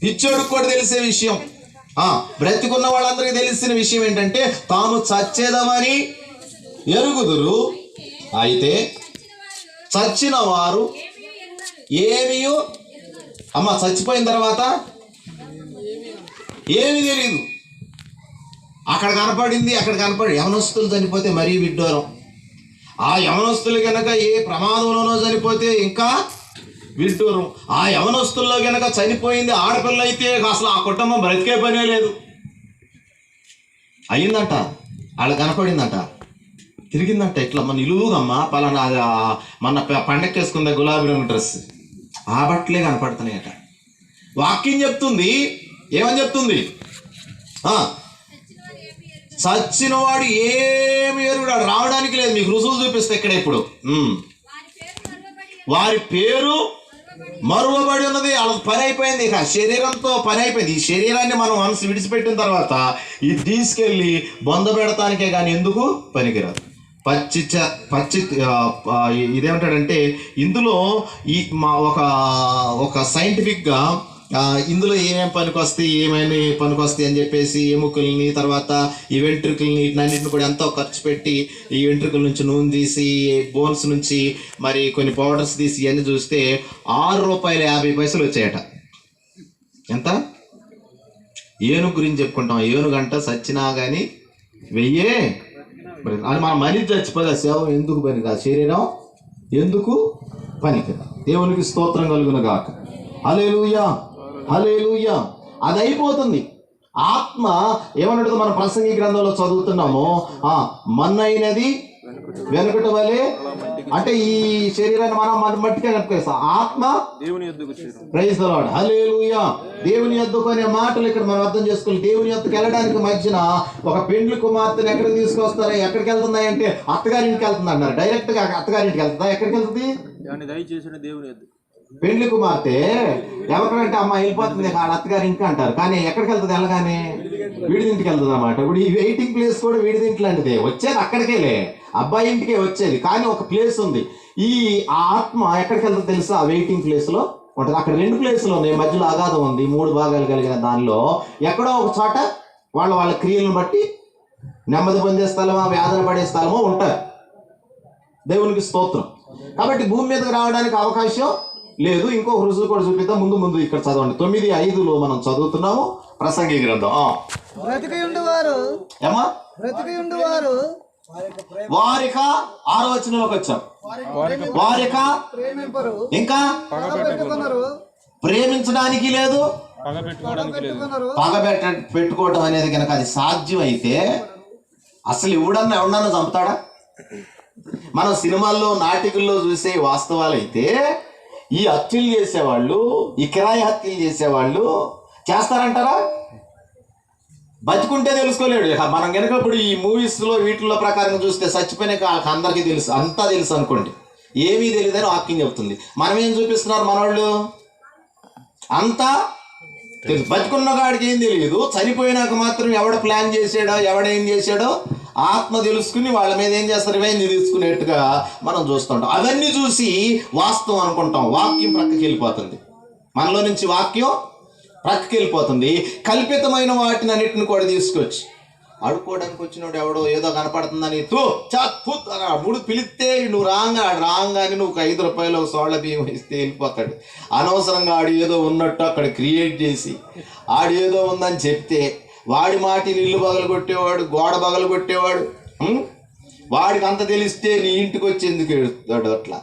పిచ్చోడికి కూడా తెలిసే విషయం, బ్రతికున్న వాళ్ళందరికీ తెలిసిన విషయం ఏంటంటే తాము చచ్చేదమని ఎరుగుదురు, అయితే చచ్చిన వారు ఏమీ చచ్చిపోయిన తర్వాత ఏమీ తెలియదు. అక్కడ కనపడింది యవనస్తులు చనిపోతే మరీ విడ్డూరం. ఆ యవనస్తులు కనుక ఏ ప్రమాదంలోనో చనిపోతే ఇంకా విడ్డూరం. ఆ యవనస్తుల్లో కనుక చనిపోయింది ఆడపిల్ల అయితే అసలు ఆ కుటుంబం బ్రతికే పనే లేదు. అయ్యిందంట, వాళ్ళు కనపడిందంట, తిరిగిందంట, ఇట్లా మన నిలువుగమ్మా పలానా మన పండగకి వేసుకుందా గులాబీ రంగు డ్రెస్, ఆ బట్టలే కనపడుతున్నాయట. వాక్యం చెప్తుంది, ఏమని చెప్తుంది? చచ్చిన వాడు ఏమి ఎరుగుడాడు, రావడానికి లేదు. మీకు రుజువులు చూపిస్తే ఇక్కడ ఇప్పుడు వారి పేరు మరువబడి ఉన్నది. వాళ్ళకి పని అయిపోయింది, ఇక శరీరంతో పని అయిపోయింది. ఈ శరీరాన్ని మనం మనసు విడిచిపెట్టిన తర్వాత ఇది తీసుకెళ్ళి బొంద పెడతానికే కానీ ఎందుకు పనికిరాదు. ఇదేమంటాడంటే ఇందులో ఈ ఒక సైంటిఫిక్గా ఇందులో ఏమేమి పనికొస్తాయి అని చెప్పేసి ఎముకల్ని తర్వాత ఈ వెంట్రుకల్ని వీటినన్నింటిని కూడా ఎంతో ఖర్చు పెట్టి ఈ వెంట్రుకల నుంచి నూనె తీసి బోన్స్ నుంచి మరి కొన్ని పౌడర్స్ తీసి ఇవన్నీ చూస్తే ₹6.50 వచ్చాయట. ఎంత? ఏనుగు గురించి చెప్పుకుంటాం, ఏనుగంట సచ్చినా కానీ 1000 అని మన మనిషి చచ్చిపోతే సేవ ఎందుకు పనికిరాదు, శరీరం ఎందుకు పనికిరాదు. దేవునికి స్తోత్రం కలుగును గాక. హల్లెలూయా, హల్లెలూయా. అది అయిపోతుంది. ఆత్మ ఏమన్నట్టు మనం ప్రసంగి గ్రంథంలో చదువుతున్నాము, మన్నైనది వెనుకటి వలె, అంటే ఈ శరీరాన్ని మనం మట్టిగా కనుక్కేస్తాం. ఆత్మ ప్రైజ్ ది లార్డ్, హల్లెలూయా. దేవుని యొద్దకు అనే మాటలు ఇక్కడ మనం అర్థం చేసుకోవాలి. దేవుని యొద్దకు వెళ్ళడానికి మధ్యన ఒక పెండ్లి కుమార్తెను ఎక్కడికి తీసుకొస్తారా, ఎక్కడికి వెళ్తున్నాయి అంటే అత్తగారింటికి వెళ్తుంది అన్నారు. డైరెక్ట్ గా అత్తగారింటికి వెళ్తుందా? ఎక్కడికి వెళ్తుంది? దేవుని యొద్దకు. పెండ్లి కుమార్తె ఎవరికంటే అమ్మ వెళ్ళిపోతుంది వాళ్ళ అత్తగారింటికి అంటారు, కానీ ఎక్కడికి వెళ్తుంది? వెళ్ళగానే వీడిదింటికి వెళ్తుంది అన్నమాట. ఇప్పుడు ఈ వెయిటింగ్ ప్లేస్ కూడా వీడిదింటి లాంటిదే, వచ్చేది అక్కడికేలే, అబ్బాయి ఇంటికే వచ్చేది, కానీ ఒక ప్లేస్ ఉంది. ఈ ఆత్మ ఎక్కడికి వెళ్తుంది తెలుసా? ఆ వెయిటింగ్ ప్లేస్ లో ఉంటుంది. అక్కడ 2 ప్లేసులు ఉన్నాయి, మధ్యలో అగాధం ఉంది, 3 భాగాలు కలిగిన దానిలో ఎక్కడో ఒక చోట వాళ్ళ క్రియలను బట్టి నెమ్మది పొందే స్థలమో వేదన పడే స్థలమో ఉంటారు. దేవునికి స్తోత్రం. కాబట్టి భూమి మీదకి రావడానికి అవకాశం లేదు. ఇంకో రుజువు కూడా చూపిద్దాం. ముందు ఇక్కడ చదవండి. 9:5 మనం చదువుతున్నాము ప్రసంగి గ్రంథం. వారిక 6వ వచనంలోకి వచ్చాం. వారిక ఇంకా ప్రేమించడానికి లేదు, పగ పెట్టుకోవడం అనేది కనుక అది సాధ్యం అయితే అసలు ఎవడన్నా చంపుతాడా? మనం సినిమాల్లో నాటికల్లో చూసే వాస్తవాలు అయితే ఈ హత్యలు చేసేవాళ్ళు, ఈ కిరాయి హత్యలు చేసేవాళ్ళు చేస్తారంటారా? బతికుంటే తెలుసుకోలేడు. మనం కనుక ఇప్పుడు ఈ మూవీస్లో వీటిల్లో ప్రకారం చూస్తే చచ్చిపోయినాక అందరికీ తెలుసు, అంతా తెలుసు అనుకోండి. ఏమీ తెలియదని వాక్యం చెప్తుంది. మనం ఏం చూపిస్తున్నారు మనోళ్ళు? అంతా తెలుసు. బతికున్న కాడికి ఏం తెలియదు, చనిపోయినాక మాత్రం ఎవడ ప్లాన్ చేసాడో ఎవడేం చేశాడో ఆత్మ తెలుసుకుని వాళ్ళ మీద ఏం చేస్తారు, రివెంజ్ తీసుకునేట్టుగా మనం చూస్తుంటాం. అవన్నీ చూసి వాస్తవం అనుకుంటాం. వాక్యం ప్రక్కకి వెళ్ళిపోతుంది, మనలో నుంచి వాక్యం ప్రక్కకి వెళ్ళిపోతుంది. కల్పితమైన వాటిని అన్నిటిని కూడా తీసుకొచ్చి అడుక్కోవడానికి వచ్చినోడు ఎవడో ఏదో కనపడుతుందని ముడు పిలిస్తే నువ్వు రాగానే నువ్వు 5 రూపాయలు సోళ్ళ బియ్యం ఇస్తే వెళ్ళిపోతాడు. అనవసరంగా ఆడు ఏదో ఉన్నట్టు అక్కడ క్రియేట్ చేసి ఆడు ఏదో ఉందని చెప్తే వాడి మాటిని ఇల్లు బగలు కొట్టేవాడు, గోడ బగలు కొట్టేవాడు. వాడికి అంత తెలిస్తే నీ ఇంటికి వచ్చి ఎందుకు ఎడుతాడు? అట్లా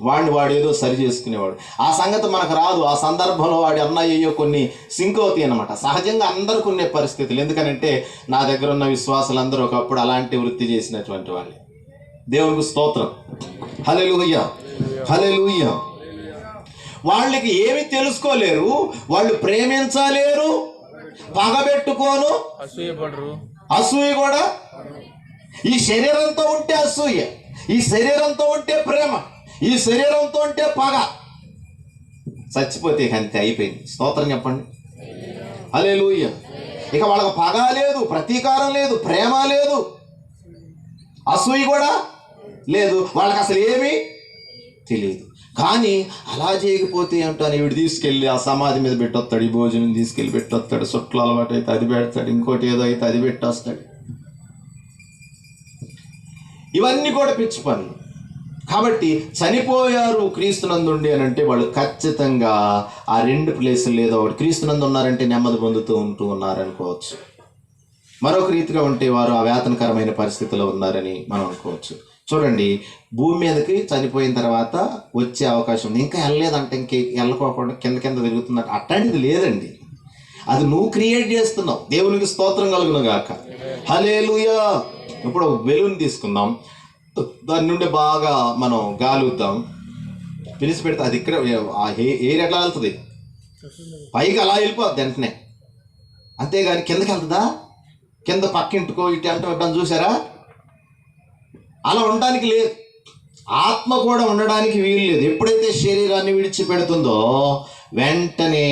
వాడు ఏదో సరి చేసుకునేవాడు. ఆ సంగతి మనకు రాదు. ఆ సందర్భంలో వాడి అన్నయ్యో కొన్ని సింక్ అవుతాయి అన్నమాట. సహజంగా అందరూ కొనే పరిస్థితులు. ఎందుకనంటే నా దగ్గర ఉన్న విశ్వాసులందరూ ఒకప్పుడు అలాంటి వృత్తి చేసినటువంటి వాళ్ళే. దేవునికి స్తోత్రం. హల్లెలూయా, హల్లెలూయా. వాళ్ళకి ఏమి తెలుసుకోలేరు, వాళ్ళు ప్రేమించలేరు, పగబెట్టుకోను, అసూయ కూడా. ఈ శరీరంతో ఉంటే అసూయ, ఈ శరీరంతో ఉంటే ప్రేమ, ఈ శరీరంతో ఉంటే పగ. చచ్చిపోతే అంతే, అయిపోయింది. స్తోత్రం చెప్పండి. హల్లెలూయా. ఇక వాళ్ళకి పగ లేదు, ప్రతీకారం లేదు, ప్రేమ లేదు, అసూయ కూడా లేదు. వాళ్ళకి అసలు ఏమీ తెలియదు. కానీ అలా చేయకపోతే అంటాను, వీడు తీసుకెళ్ళి ఆ సమాధి మీద పెట్టొస్తాడు, ఈ భోజనం తీసుకెళ్ళి పెట్టొస్తాడు, చుట్టలు అలవాటు అయితే అది పెడతాడు, ఇంకోటి ఏదో అయితే అది పెట్టొస్తాడు. ఇవన్నీ కూడా పిచ్చి పనులు. కాబట్టి చనిపోయారు క్రీస్తునందుండి అని అంటే వాళ్ళు ఖచ్చితంగా ఆ 2 ప్లేసులు లేదా ఒకటి క్రీస్తునందు ఉన్నారంటే నెమ్మది పొందుతూ ఉన్నారనుకోవచ్చు. మరొక రీతిగా ఉంటే వారు ఆ వేతనకరమైన పరిస్థితిలో ఉన్నారని మనం అనుకోవచ్చు. చూడండి, భూమి మీదకి చనిపోయిన తర్వాత వచ్చే అవకాశం ఉంది. ఇంకా వెళ్ళలేదంటే వెళ్ళకోకుండా కింద తిరుగుతున్నట్టు అట్లాంటిది లేదండి. అది నువ్వు క్రియేట్ చేస్తున్నావు. దేవునికి స్తోత్రం కలుగును గాక. హల్లెలూయా. ఇప్పుడు బెలూన్ తీసుకుందాం, దాని నుండి బాగా మనం గాలుద్దాం, పిలిచి పెడితే అది ఇక్కడ ఎయిర్ ఎట్లా వెళ్తుంది? పైకి అలా వెళ్ళిపోద్ది వెంటనే. అంతేగాని కిందకి వెళ్తుందా? కింద పక్కింటికో ఇటు అంటే చూసారా? అలా ఉండడానికి లేదు. ఆత్మ కూడా ఉండడానికి వీలు లేదు. ఎప్పుడైతే శరీరాన్ని విడిచిపెడుతుందో వెంటనే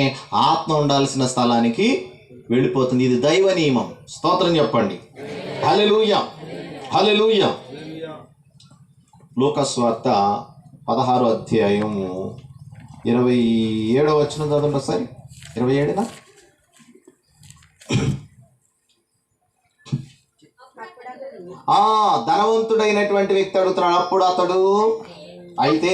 ఆత్మ ఉండాల్సిన స్థలానికి వెళ్ళిపోతుంది. ఇది దైవ నియమం. స్తోత్రం చెప్పండి. హల్లెలూయా, హల్లెలూయా. లూకా సువార్త 16వ అధ్యాయము 27వ వచనం చదవండి ఒకసారి. 27నా? ధనవంతుడైనటువంటి వ్యక్తి అడుగుతున్నాడు. అప్పుడు అతడు అయితే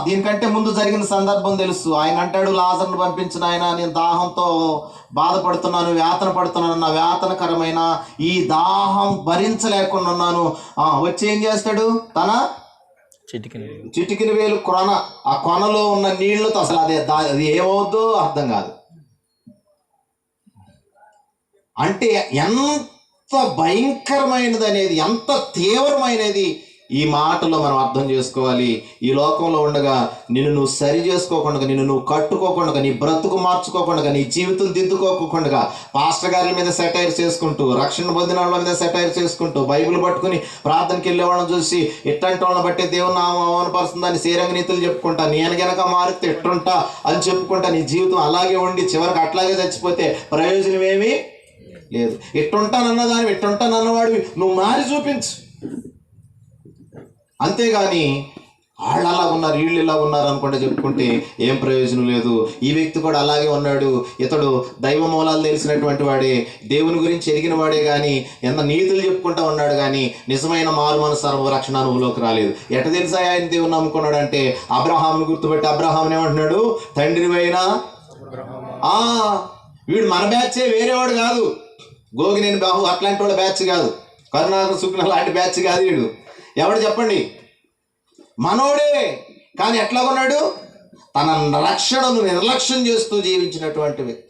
దీనికంటే ముందు జరిగిన సందర్భం తెలుసు. ఆయన అంటాడు, లాజరును పంపించిన ఆయన, నేను దాహంతో బాధపడుతున్నాను, వేతన పడుతున్నాను, నా వేతనకరమైన ఈ దాహం భరించలేకుండా ఉన్నాను. వచ్చి ఏం చేస్తాడు? తన చిటికిన వేలు కొన, ఆ కొనలో ఉన్న నీళ్లతో అసలు అది ఏమవుద్దో అర్థం కాదు. అంటే ఎంత భయంకరమైనది అనేది, ఎంత తీవ్రమైనది ఈ మాటలో మనం అర్థం చేసుకోవాలి. ఈ లోకంలో ఉండగా నిన్ను నువ్వు సరి చేసుకోకుండా, నిన్ను నువ్వు కట్టుకోకుండా, నీ బ్రతుకు మార్చుకోకుండా, నీ జీవితం దిద్దుకోకుండా, పాస్టర్ గారి మీద సెటైర్ చేసుకుంటూ, రక్షణ పొందిన వాళ్ళ మీద సెటైర్ చేసుకుంటూ, బైబిల్ పట్టుకుని ప్రార్థనకి వెళ్ళే వాళ్ళని చూసి ఇట్లాంటి వాళ్ళని బట్టి దేవుని అవమానపరుస్తుందని శ్రీరంగ నీతులు చెప్పుకుంటా, నేను గనక మారితే ఎట్టుంటా అని చెప్పుకుంటా, నీ జీవితం అలాగే ఉండి చివరికి అట్లాగే చచ్చిపోతే ప్రయోజనం ఏమీ లేదు. ఎట్టుంటానన్నదాన్ని ఎట్టుంటానన్నవాడివి నువ్వు మారి చూపించు. అంతేగాని వాళ్ళు అలా ఉన్నారు, వీళ్ళు ఇలా ఉన్నారు అనుకుంటే చెప్పుకుంటే ఏం ప్రయోజనం లేదు. ఈ వ్యక్తి కూడా అలాగే ఉన్నాడు. ఇతడు దైవ మూలాలు తెలిసినటువంటి వాడే, దేవుని గురించి ఎరిగిన వాడే, కానీ ఎంత నీతులు చెప్పుకుంటా ఉన్నాడు, కానీ నిజమైన మారు మనసు సర్వరక్షణ అనుభవంలోకి రాలేదు. ఎట తెలుసా ఆయన దేవుని నమ్ముకున్నాడు అంటే, అబ్రహాంను గుర్తుపెట్టి అబ్రహాంని ఏమంటున్నాడు? తండ్రివైనా. వీడు మన బ్యాచే, వేరేవాడు కాదు. గోగినేని బాహు అట్లాంటి వాళ్ళ బ్యాచ్ కాదు, కరుణాకర్ సుఖ్న లాంటి బ్యాచ్ కాదు వీడు. ఎవడు చెప్పండి? మనోడే. కానీ ఎట్లా ఉన్నాడు? తన రక్షణను నిర్లక్ష్యం చేస్తూ జీవించినటువంటి వ్యక్తి.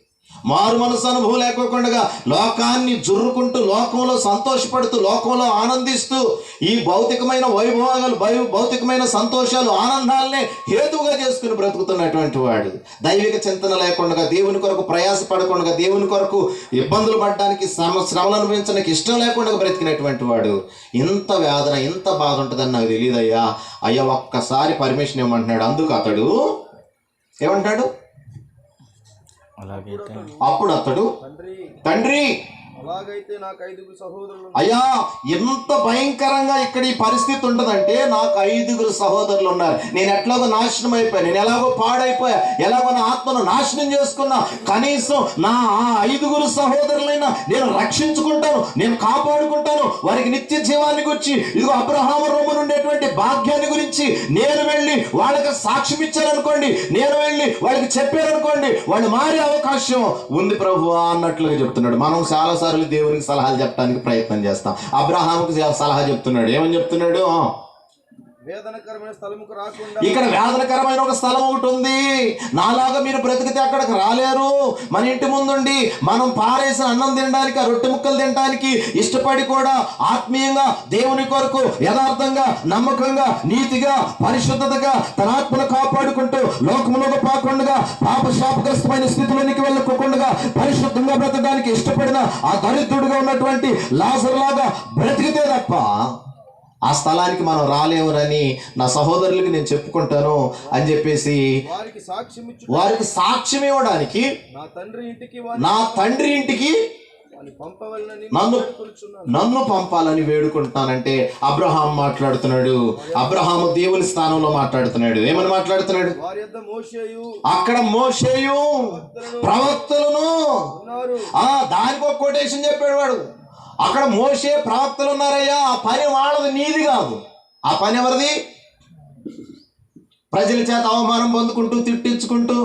మారు మనసు అనుభవం లేకోకుండా లోకాన్ని జుర్రుకుంటూ, లోకంలో సంతోషపడుతూ, లోకంలో ఆనందిస్తూ, ఈ భౌతికమైన వైభవాలు, భౌతికమైన సంతోషాలు, ఆనందాలనే హేతువుగా చేసుకుని బ్రతుకుతున్నటువంటి వాడు, దైవిక చింతన లేకుండా, దేవుని కొరకు ప్రయాస పడకుండా, దేవుని కొరకు ఇబ్బందులు పడడానికి, శ్రమలు అనుభవించడానికి ఇష్టం లేకుండా బ్రతికినటువంటి వాడు, ఇంత వేదన, ఇంత బాధ ఉంటుందని నాకు తెలియదయ్యా. అయ్యా ఒక్కసారి పర్మిషన్ ఇవ్వమంటున్నాడు. అందుకు అతడు ఏమంటాడు? అప్పుడు అతడు, తండ్రి అలాగైతే నాకు 5 సహోదరులు. అయ్యా ఎంత భయంకరంగా ఇక్కడ ఈ పరిస్థితి ఉంటుందంటే, నాకు 5 సహోదరులు ఉన్నారు, నేను ఎట్లాగో నాశనం అయిపోయా, నేను ఎలాగో పాడైపోయా, ఎలాగో నా ఆత్మను నాశనం చేసుకున్నా, కనీసం నా 5 సహోదరులైనా నేను రక్షించుకుంటాను, నేను కాపాడుకుంటాను, వారికి నిత్య జీవాన్ని గురించి, ఇదిగో అబ్రహాము రొమ్మున ఉండేటువంటి భాగ్యాన్ని గురించి నేను వెళ్ళి వాళ్ళకి సాక్ష్యం ఇచ్చారనుకోండి, నేను వెళ్ళి వాళ్ళకి చెప్పారనుకోండి, వాళ్ళు మారే అవకాశం ఉంది ప్రభువా అన్నట్లుగా చెప్తున్నాడు. మనం చాలాసార్లు దేవునికి సలహాలు చెప్పడానికి ప్రయత్నం చేస్తాం. అబ్రహాముకు సలహా చెప్తున్నాడు. ఏమని చెప్తున్నాడు? వేదనకరమైన స్థలముకు రాకుండా, ఇక్కడ వేదనకరమైన ఒక స్థలం ఒకటి ఉంది, నాలాగా మీరు బ్రతికితే అక్కడికి రాలేరు. మన ఇంటి ముందుండి మనం పారేసిన అన్నం తినడానికి, ఆ రొట్టె ముక్కలు తినడానికి ఇష్టపడి కూడా ఆత్మీయంగా దేవుని కొరకు యథార్థంగా, నమ్మకంగా, నీతిగా, పరిశుద్ధతగా తన ఆత్మను కాపాడుకుంటూ, లోకములోకి పోకుండా, పాప శాపగ్రస్తమైన స్థితిలోనికి వెళ్ళకోకుండా పరిశుద్ధంగా బ్రతకడానికి ఇష్టపడిన ఆ దరిద్రుడిగా ఉన్నటువంటి లాజరు లాగా బ్రతికితే తప్ప ఆ స్థలానికి మనం రాలేమునని నా సహోదరులకి నేను చెప్పుకుంటాను అని చెప్పేసి వారికి సాక్ష్యం ఇవ్వడానికి నా తండ్రి ఇంటికి నన్ను పంపాలని వేడుకుంటానంటే అబ్రహాం మాట్లాడుతున్నాడు. అబ్రహాము దేవుని స్థానంలో మాట్లాడుతున్నాడు. ఏమని మాట్లాడుతున్నాడు? అక్కడ మోషేయు ప్రవక్తలను, దానికి ఒక కొటేషన్ చెప్పాడు వాడు. అక్కడ మోషే ప్రవక్తలు ఉన్నారయ్యా, ఆ పని వాళ్ళది, నీది కాదు. ఆ పని ఎవరిది? ప్రజల చేత అవమానం పొందుకుంటూ, తిట్టించుకుంటూ,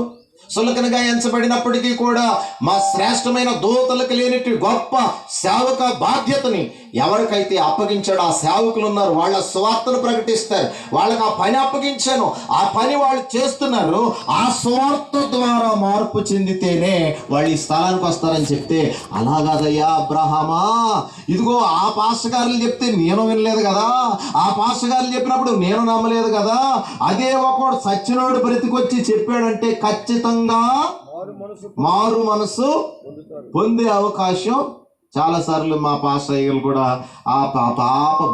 సులకనగా ఎంచబడినప్పటికీ కూడా మా శ్రేష్టమైన దూతలకు లేనిటి గొప్ప సేవక బాధ్యతని ఎవరికైతే అప్పగించాడో ఆ సేవకులు ఉన్నారు, వాళ్ళ స్వార్థను ప్రకటిస్తారు. వాళ్ళకి ఆ పని అప్పగించాను, ఆ పని వాళ్ళు చేస్తున్నారు. ఆ స్వార్థ ద్వారా మార్పు చెందితేనే వాళ్ళు ఈ స్థలానికి వస్తారని చెప్తే, అలాగాదయ్యా అబ్రహామా, ఇదిగో ఆ పాస్టర్గారులు చెప్తే నేను వినలేదు కదా, ఆ పాస్టర్గారులు చెప్పినప్పుడు నేను నమ్మలేదు కదా, అదే ఒకడు సచ్చినోడు బ్రతికొచ్చి చెప్పాడంటే ఖచ్చితంగా మారు మనసు పొందే అవకాశం. చాలాసార్లు మా పాస్టర్లు కూడా ఆ పాప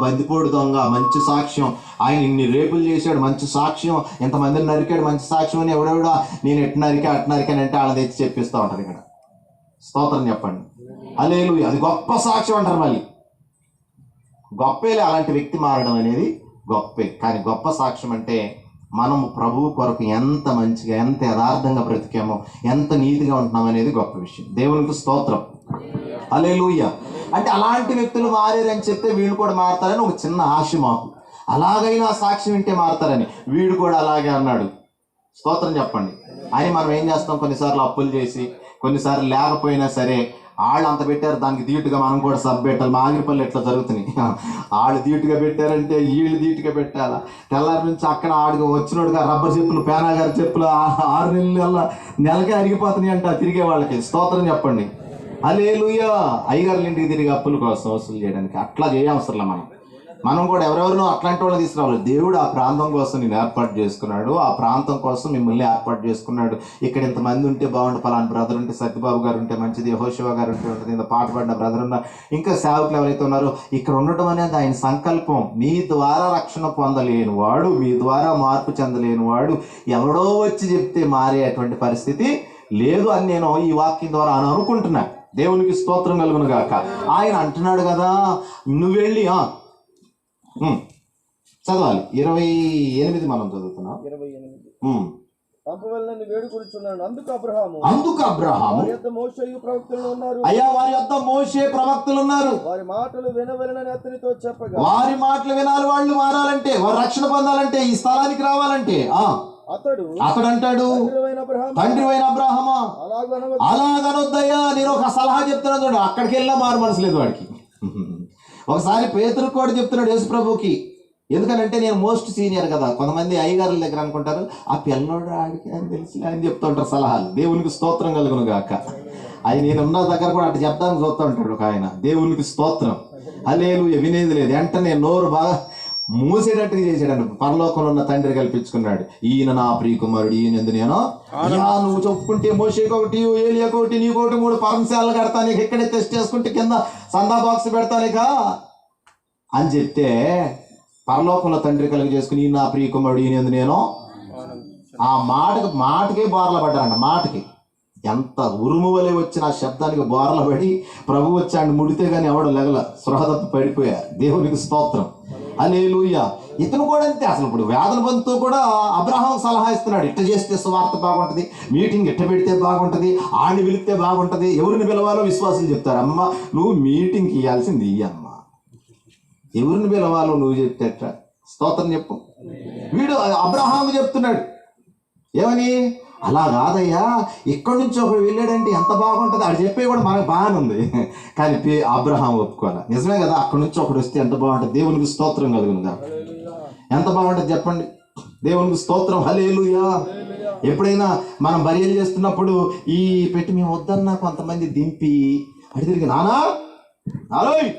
బందిపోడు దొంగ, మంచి సాక్ష్యం, ఆయన ఇన్ని రేపులు చేశాడు, మంచి సాక్ష్యం, ఎంతమందిని నరికాడు, మంచి సాక్ష్యం అని ఎవడెవడా నేను ఎట్టు నరికా అటు నరికాని అంటే వాళ్ళ తెచ్చి చెప్పిస్తూ ఉంటారు. ఇక్కడ స్తోత్రం చెప్పండి. హల్లెలూయా. అది గొప్ప సాక్ష్యం అంటారు. మళ్ళీ గొప్పేలే, అలాంటి వ్యక్తి మారడం అనేది గొప్పే. కానీ గొప్ప సాక్ష్యం అంటే మనము ప్రభువు కొరకు ఎంత మంచిగా, ఎంత యథార్థంగా బ్రతికామో, ఎంత నీతిగా ఉంటున్నాం అనేది గొప్ప విషయం. దేవునికి స్తోత్రం. హల్లెలూయా. అంటే అలాంటి వ్యక్తులు మారారని చెప్తే వీళ్ళు కూడా మారతారని ఒక చిన్న ఆశ మాకు. అలాగైనా సాక్ష్యం వింటే మారతారని వీడు కూడా అలాగే అన్నాడు. స్తోత్రం చెప్పండి. అని మనం ఏం చేస్తాం? కొన్నిసార్లు అప్పులు చేసి, కొన్నిసార్లు లేకపోయినా సరే వాళ్ళు అంత పెట్టారు, దానికి ధీటుగా మనం కూడా సబ్ పెట్టాలి. మా ఆగిరిపల్లి ఎట్లా జరుగుతున్నాయి, వాళ్ళు ధీటుగా పెట్టారంటే వీళ్ళు ధీటుగా పెట్టాలా. తెల్లారి నుంచి అక్కడ ఆడికి వచ్చినోడుగా రబ్బర్ చెప్పులు, పేనా గారి చెప్పులు 6 నెలకే అరిగిపోతున్నాయి అంట తిరిగే వాళ్ళకి. స్తోత్రం చెప్పండి. హల్లెలూయా. అయ్యగారుల ఇంటికి తిరిగి అప్పుల కోసం వసూలు చేయడానికి అట్లా చేయవసరంలా. మనం కూడా ఎవరెవరినో అట్లాంటి వాళ్ళు తీసుకురావాలి. దేవుడు ఆ ప్రాంతం కోసం నేను ఏర్పాటు చేసుకున్నాడు, ఆ ప్రాంతం కోసం మిమ్మల్ని ఏర్పాటు చేసుకున్నాడు. ఇక్కడ ఇంతమంది ఉంటే బాగుంటుంది, పలానా బ్రదర్ ఉంటే, సత్యబాబు గారు ఉంటే మంచిది, యెహోషువ గారు ఉంటే ఉంటుంది, ఇంత పాట పాడిన బ్రదర్ ఉన్నారు, ఇంకా సేవకులు ఎవరైతే ఉన్నారో ఇక్కడ ఉండటం అనేది ఆయన సంకల్పం. మీ ద్వారా రక్షణ పొందలేని వాడు, మీ ద్వారా మార్పు చెందలేని వాడు ఎవడో వచ్చి చెప్తే మారేటువంటి పరిస్థితి లేదు అని నేను ఈ వాక్యం ద్వారా అనుకుంటున్నా. దేవునికి స్తోత్రం కలుగును గాక. ఆయన అంటున్నాడు కదా, నువ్వు వెళ్ళి చదవాలి. 28 మనం చదువుతున్నాం. 28 అందుకు అబ్రహాము అయ్యా వారి యొద్ద మోషే ప్రవక్తలు ఉన్నారు, వారి మాటలు వినవలెనని అతనితో చెప్పగా, వారి మాటలు వినాలి వాళ్ళు మారాలంటే, వారు రక్షణ పొందాలంటే, ఈ స్థలానికి రావాలంటే అతడు అంటాడు, తండ్రి అయిన అబ్రహామా అలాగనొద్దయ్యా. నేను ఒక సలహా చెప్తున్నాను చూడండి, అక్కడికి వెళ్ళినా మారు మనసు లేదు వాడికి. ఒకసారి పేతురు కూడా చెప్తున్నాడు యేసు ప్రభుకి. ఎందుకనంటే నేను మోస్ట్ సీనియర్ కదా. కొంతమంది అయ్యగారుల దగ్గర అనుకుంటారు ఆ పిల్లనోడు ఆడికి అని తెలిసి అని చెప్తుంటారు సలహాలు. దేవునికి స్తోత్రం కలుగును గాక. అది నేనున్న దగ్గర కూడా అటు చెప్తాను చూస్తూ ఉంటాడు ఒక ఆయన. దేవునికి స్తోత్రం. హల్లెలూయా. వినేది లేదు, వెంటనే నోరు బాగా మూసేటట్టుగా చేసాడు. పరలోకంలో ఉన్న తండ్రి కల్పించుకున్నాడు, ఈయన నా ప్రియకుమారుడు, ఈయన ఎందు నేను నువ్వు చెప్పుకుంటే మోషేకి ఒకటి, ఏలియాకి ఒకటి, నీకోటి 3 పరమశాలలు కడతా, నీకు ఎక్కడే టెస్ట్ చేసుకుంటే కింద సందా బాక్స్ పెడతానిక అని చెప్తే పరలోకంలో తండ్రి కలిగి చేసుకుని ఈయన నా ప్రియకుమారుడు, ఈయన ఎందు నేను ఆ మాటకే బోర్ల పడ్డారంట. మాటకి ఎంత ఉరుము వలె వచ్చిన ఆ శబ్దానికి బోర్ల పడి ప్రభు వచ్చాడు ముడితే కానీ ఎవడు లెగల, స్పృహదప్పి పడిపోయారు. దేవునికి స్తోత్రం. హల్లెలూయా. ఇతను కూడా అంతే. అసలు ఇప్పుడు వేదన బంధుతో కూడా అబ్రహాం సలహా ఇస్తున్నాడు, ఇట్ట చేస్తే సువార్త బాగుంటుంది, మీటింగ్ ఇట్ట పెడితే బాగుంటుంది, ఆడిని పిలిస్తే బాగుంటుంది. ఎవరిని పిలవాలో విశ్వాసులు చెప్తారు. అమ్మ నువ్వు మీటింగ్కి ఇవ్వాల్సింది అమ్మ, ఎవరిని పిలవాలో నువ్వు చెప్తేట. స్తోత్రం చెప్పు. వీడు అబ్రహాము చెప్తున్నాడు ఏమని, అలా కాదయ్యా, ఇక్కడి నుంచి ఒకడు వెళ్ళాడంటే ఎంత బాగుంటుంది, అది చెప్పే కూడా మనకు బాగానే ఉంది. కానీ అబ్రహాం ఒప్పుకోవాలి. నిజమే కదా, అక్కడి నుంచి ఒకడు వస్తే ఎంత బాగుంటుంది. దేవునికి స్తోత్రం కలుగునుగా. ఎంత బాగుంటుంది చెప్పండి. దేవునికి స్తోత్రం. హల్లెలూయా. ఎప్పుడైనా మనం బరియలు చేస్తున్నప్పుడు ఈ పెట్టి మేము వద్దన్నా కొంతమంది దింపి అడి తిరిగి నానా నాలోయ్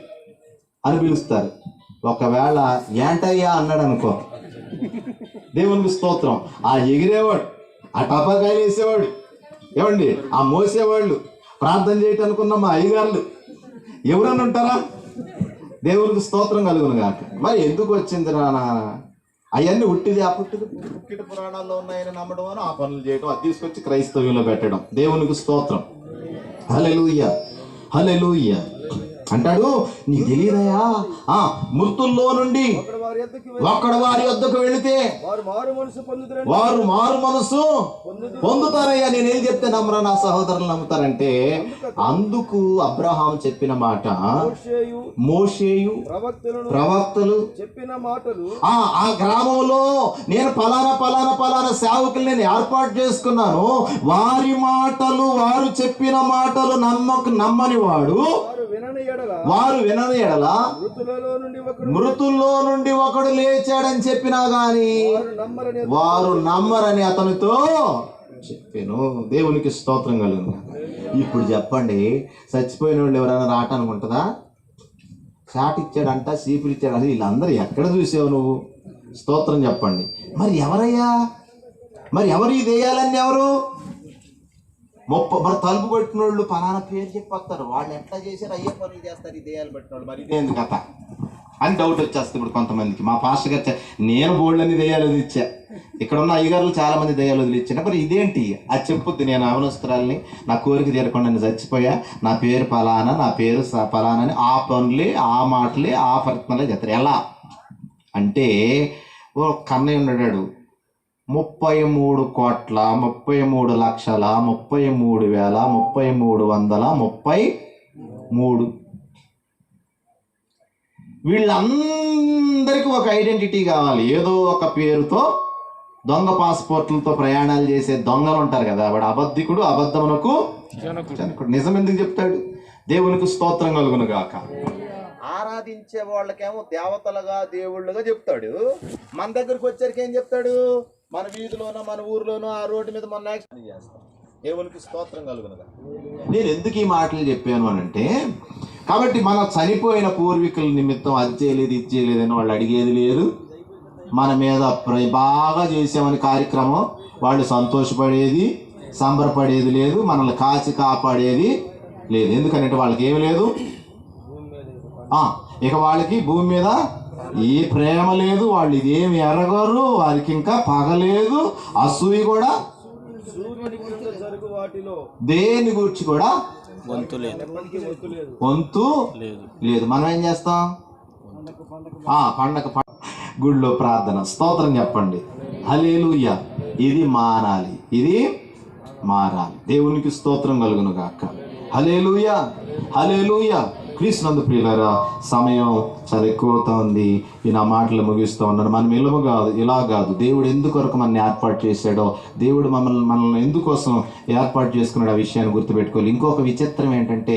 అని పిలుస్తారు. ఒకవేళ ఏంటయ్యా అన్నాడు అనుకో, దేవునికి స్తోత్రం, ఆ ఎగిరేవాడు, ఆ టపాకాయలు వేసేవాడు, ఏమండి ఆ మోసేవాళ్ళు, ప్రార్థన చేయటానికి ఉన్న మా అయ్యగారులు ఎవరన్నా ఉంటారా? దేవునికి స్తోత్రం కలుగును గాక. మరి ఎందుకు వచ్చింది నాన్న? అవన్నీ ఉట్టిది ఆ పుట్టిది పురాణాల్లో ఉన్నాయని నమ్మడం, ఆ పనులు చేయడం, అది తీసుకొచ్చి క్రైస్తవ్యంలో పెట్టడం. దేవునికి స్తోత్రం. హల్లెలూయా. హల్లెలూయా. అంటాడు, నీకు తెలియదయా, మృతుల్లో నుండి ఒక్కడు వారి వద్దకు వెళితే వారు మారు మనసు పొందుతారయ్యా. నేనేం చెప్తే నమ్మరా నా సహోదరులు నమ్ముతారంటే, అందుకు అబ్రహాం చెప్పిన మాట, మోషేయు ప్రవక్తలు చెప్పిన మాటలు, ఆ గ్రామంలో నేను పలానా సేవకులు నేను ఏర్పాటు చేసుకున్నాను, వారి మాటలు, వారు చెప్పిన మాటలు నమ్మని వాడు, వారు వినని ఎడల మృతుల్లో నుండి ఒకడు లేచాడని చెప్పినా గాని వారు నమ్మరని అతనితో చెప్పాను. దేవునికి స్తోత్రం కలుగును. ఇప్పుడు చెప్పండి, చచ్చిపోయిన వాళ్ళు ఎవరైనా రావటానికి ఉంటుందా? షాట్ ఇచ్చాడంట, సీపులు ఇచ్చాడు, అది వీళ్ళందరూ ఎక్కడ చూసావు నువ్వు? స్తోత్రం చెప్పండి. మరి ఎవరయ్యా? మరి ఎవరు ఈ దెయ్యాలన్నీ ఎవరు? మరి తలుపు పెట్టిన వాళ్ళు పలానా పేరు చెప్పొస్తారు, వాళ్ళు ఎట్లా చేశారు, అయ్యే పనులు చేస్తారు ఈ దెయ్యాలు పెట్టిన వాళ్ళు, మరి ఇదేంది కథ అని డౌట్ వచ్చేస్తుంది ఇప్పుడు కొంతమందికి. మా పాస్టర్ గారు నేను బోల్డని దెయ్యాలు వదిలిచ్చా, ఇక్కడ ఉన్న అయ్యగారులు చాలా మంది దెయ్యాలు వదిలిచ్చాను, మరి ఇదేంటి అది చెప్పుద్ది. నేను అవనస్తురాలని, నా కోరిక తీరకుండా నేను చచ్చిపోయా, నా పేరు పలానా, నా పేరు పలానా అని ఆ పనులే, ఆ మాటలే, ఆ ప్రయత్నాలే చేస్తారు. ఎలా అంటే, ఓ కన్నయ్య ఉన్నాడు, 33,33,33,333 వీళ్ళందరికీ ఒక ఐడెంటిటీ కావాలి. ఏదో ఒక పేరుతో దొంగ పాస్పోర్ట్లతో ప్రయాణాలు చేసే దొంగలు ఉంటారు కదా, వాడు అబద్ధికుడు, అబద్ధమునకు జనకుడు. నిజం ఎందుకు చెప్తాడు? దేవునికి స్తోత్రం కలుగును గాక. ఆరాధించే వాళ్ళకేమో దేవతలుగా, దేవుళ్ళుగా చెప్తాడు. మన దగ్గరకు వచ్చరికి ఏం చెప్తాడు? మన వీధిలోనో, మన ఊర్లోనో, ఆ రోడ్డు మీద మన యాక్షన్ చేస్తాం. దేవునికి స్తోత్రం కలుగునుగా. నేను ఎందుకు ఈ మాటలు చెప్పాను అని అంటే, కాబట్టి మన చనిపోయిన పూర్వీకుల నిమిత్తం అది చేయలేదు, ఇది చేయలేదు అని వాళ్ళు అడిగేది లేదు. మన మీద బాగా చేసామని కార్యక్రమం వాళ్ళు సంతోషపడేది, సంబరపడేది లేదు. మనల్ని కాచి కాపాడేది లేదు. ఎందుకంటే వాళ్ళకి ఏమి లేదు. ఇక వాళ్ళకి భూమి మీద ఏ ప్రేమ లేదు, వాళ్ళు ఇదేమి ఎరగరు, వారికి ఇంకా పగలేదు, అసూయ కూడా, దేని గురించి కూడా వంతు లేదు. మనం ఏం చేస్తాం? పండగ గుడిలో ప్రార్థన, స్తోత్రం చెప్పండి. హల్లెలూయా. ఇది మారాలి, ఇది మారాలి. దేవునికి స్తోత్రం కలుగును గాక. హల్లెలూయా. హల్లెలూయా. క్రీస్తునందు ప్రియులారా, సమయం చాలా ఎక్కువ అవుతుంది. ఈ నా మాటలు ముగిస్తూ ఉన్నాను. మనం ఇలా కాదు. దేవుడు ఎందుకొరకు మనల్ని ఏర్పాటు చేశాడో, దేవుడు మనల్ని ఎందుకోసం ఏర్పాటు చేసుకున్నాడు, ఆ విషయాన్ని గుర్తుపెట్టుకోవాలి. ఇంకొక విచిత్రం ఏంటంటే,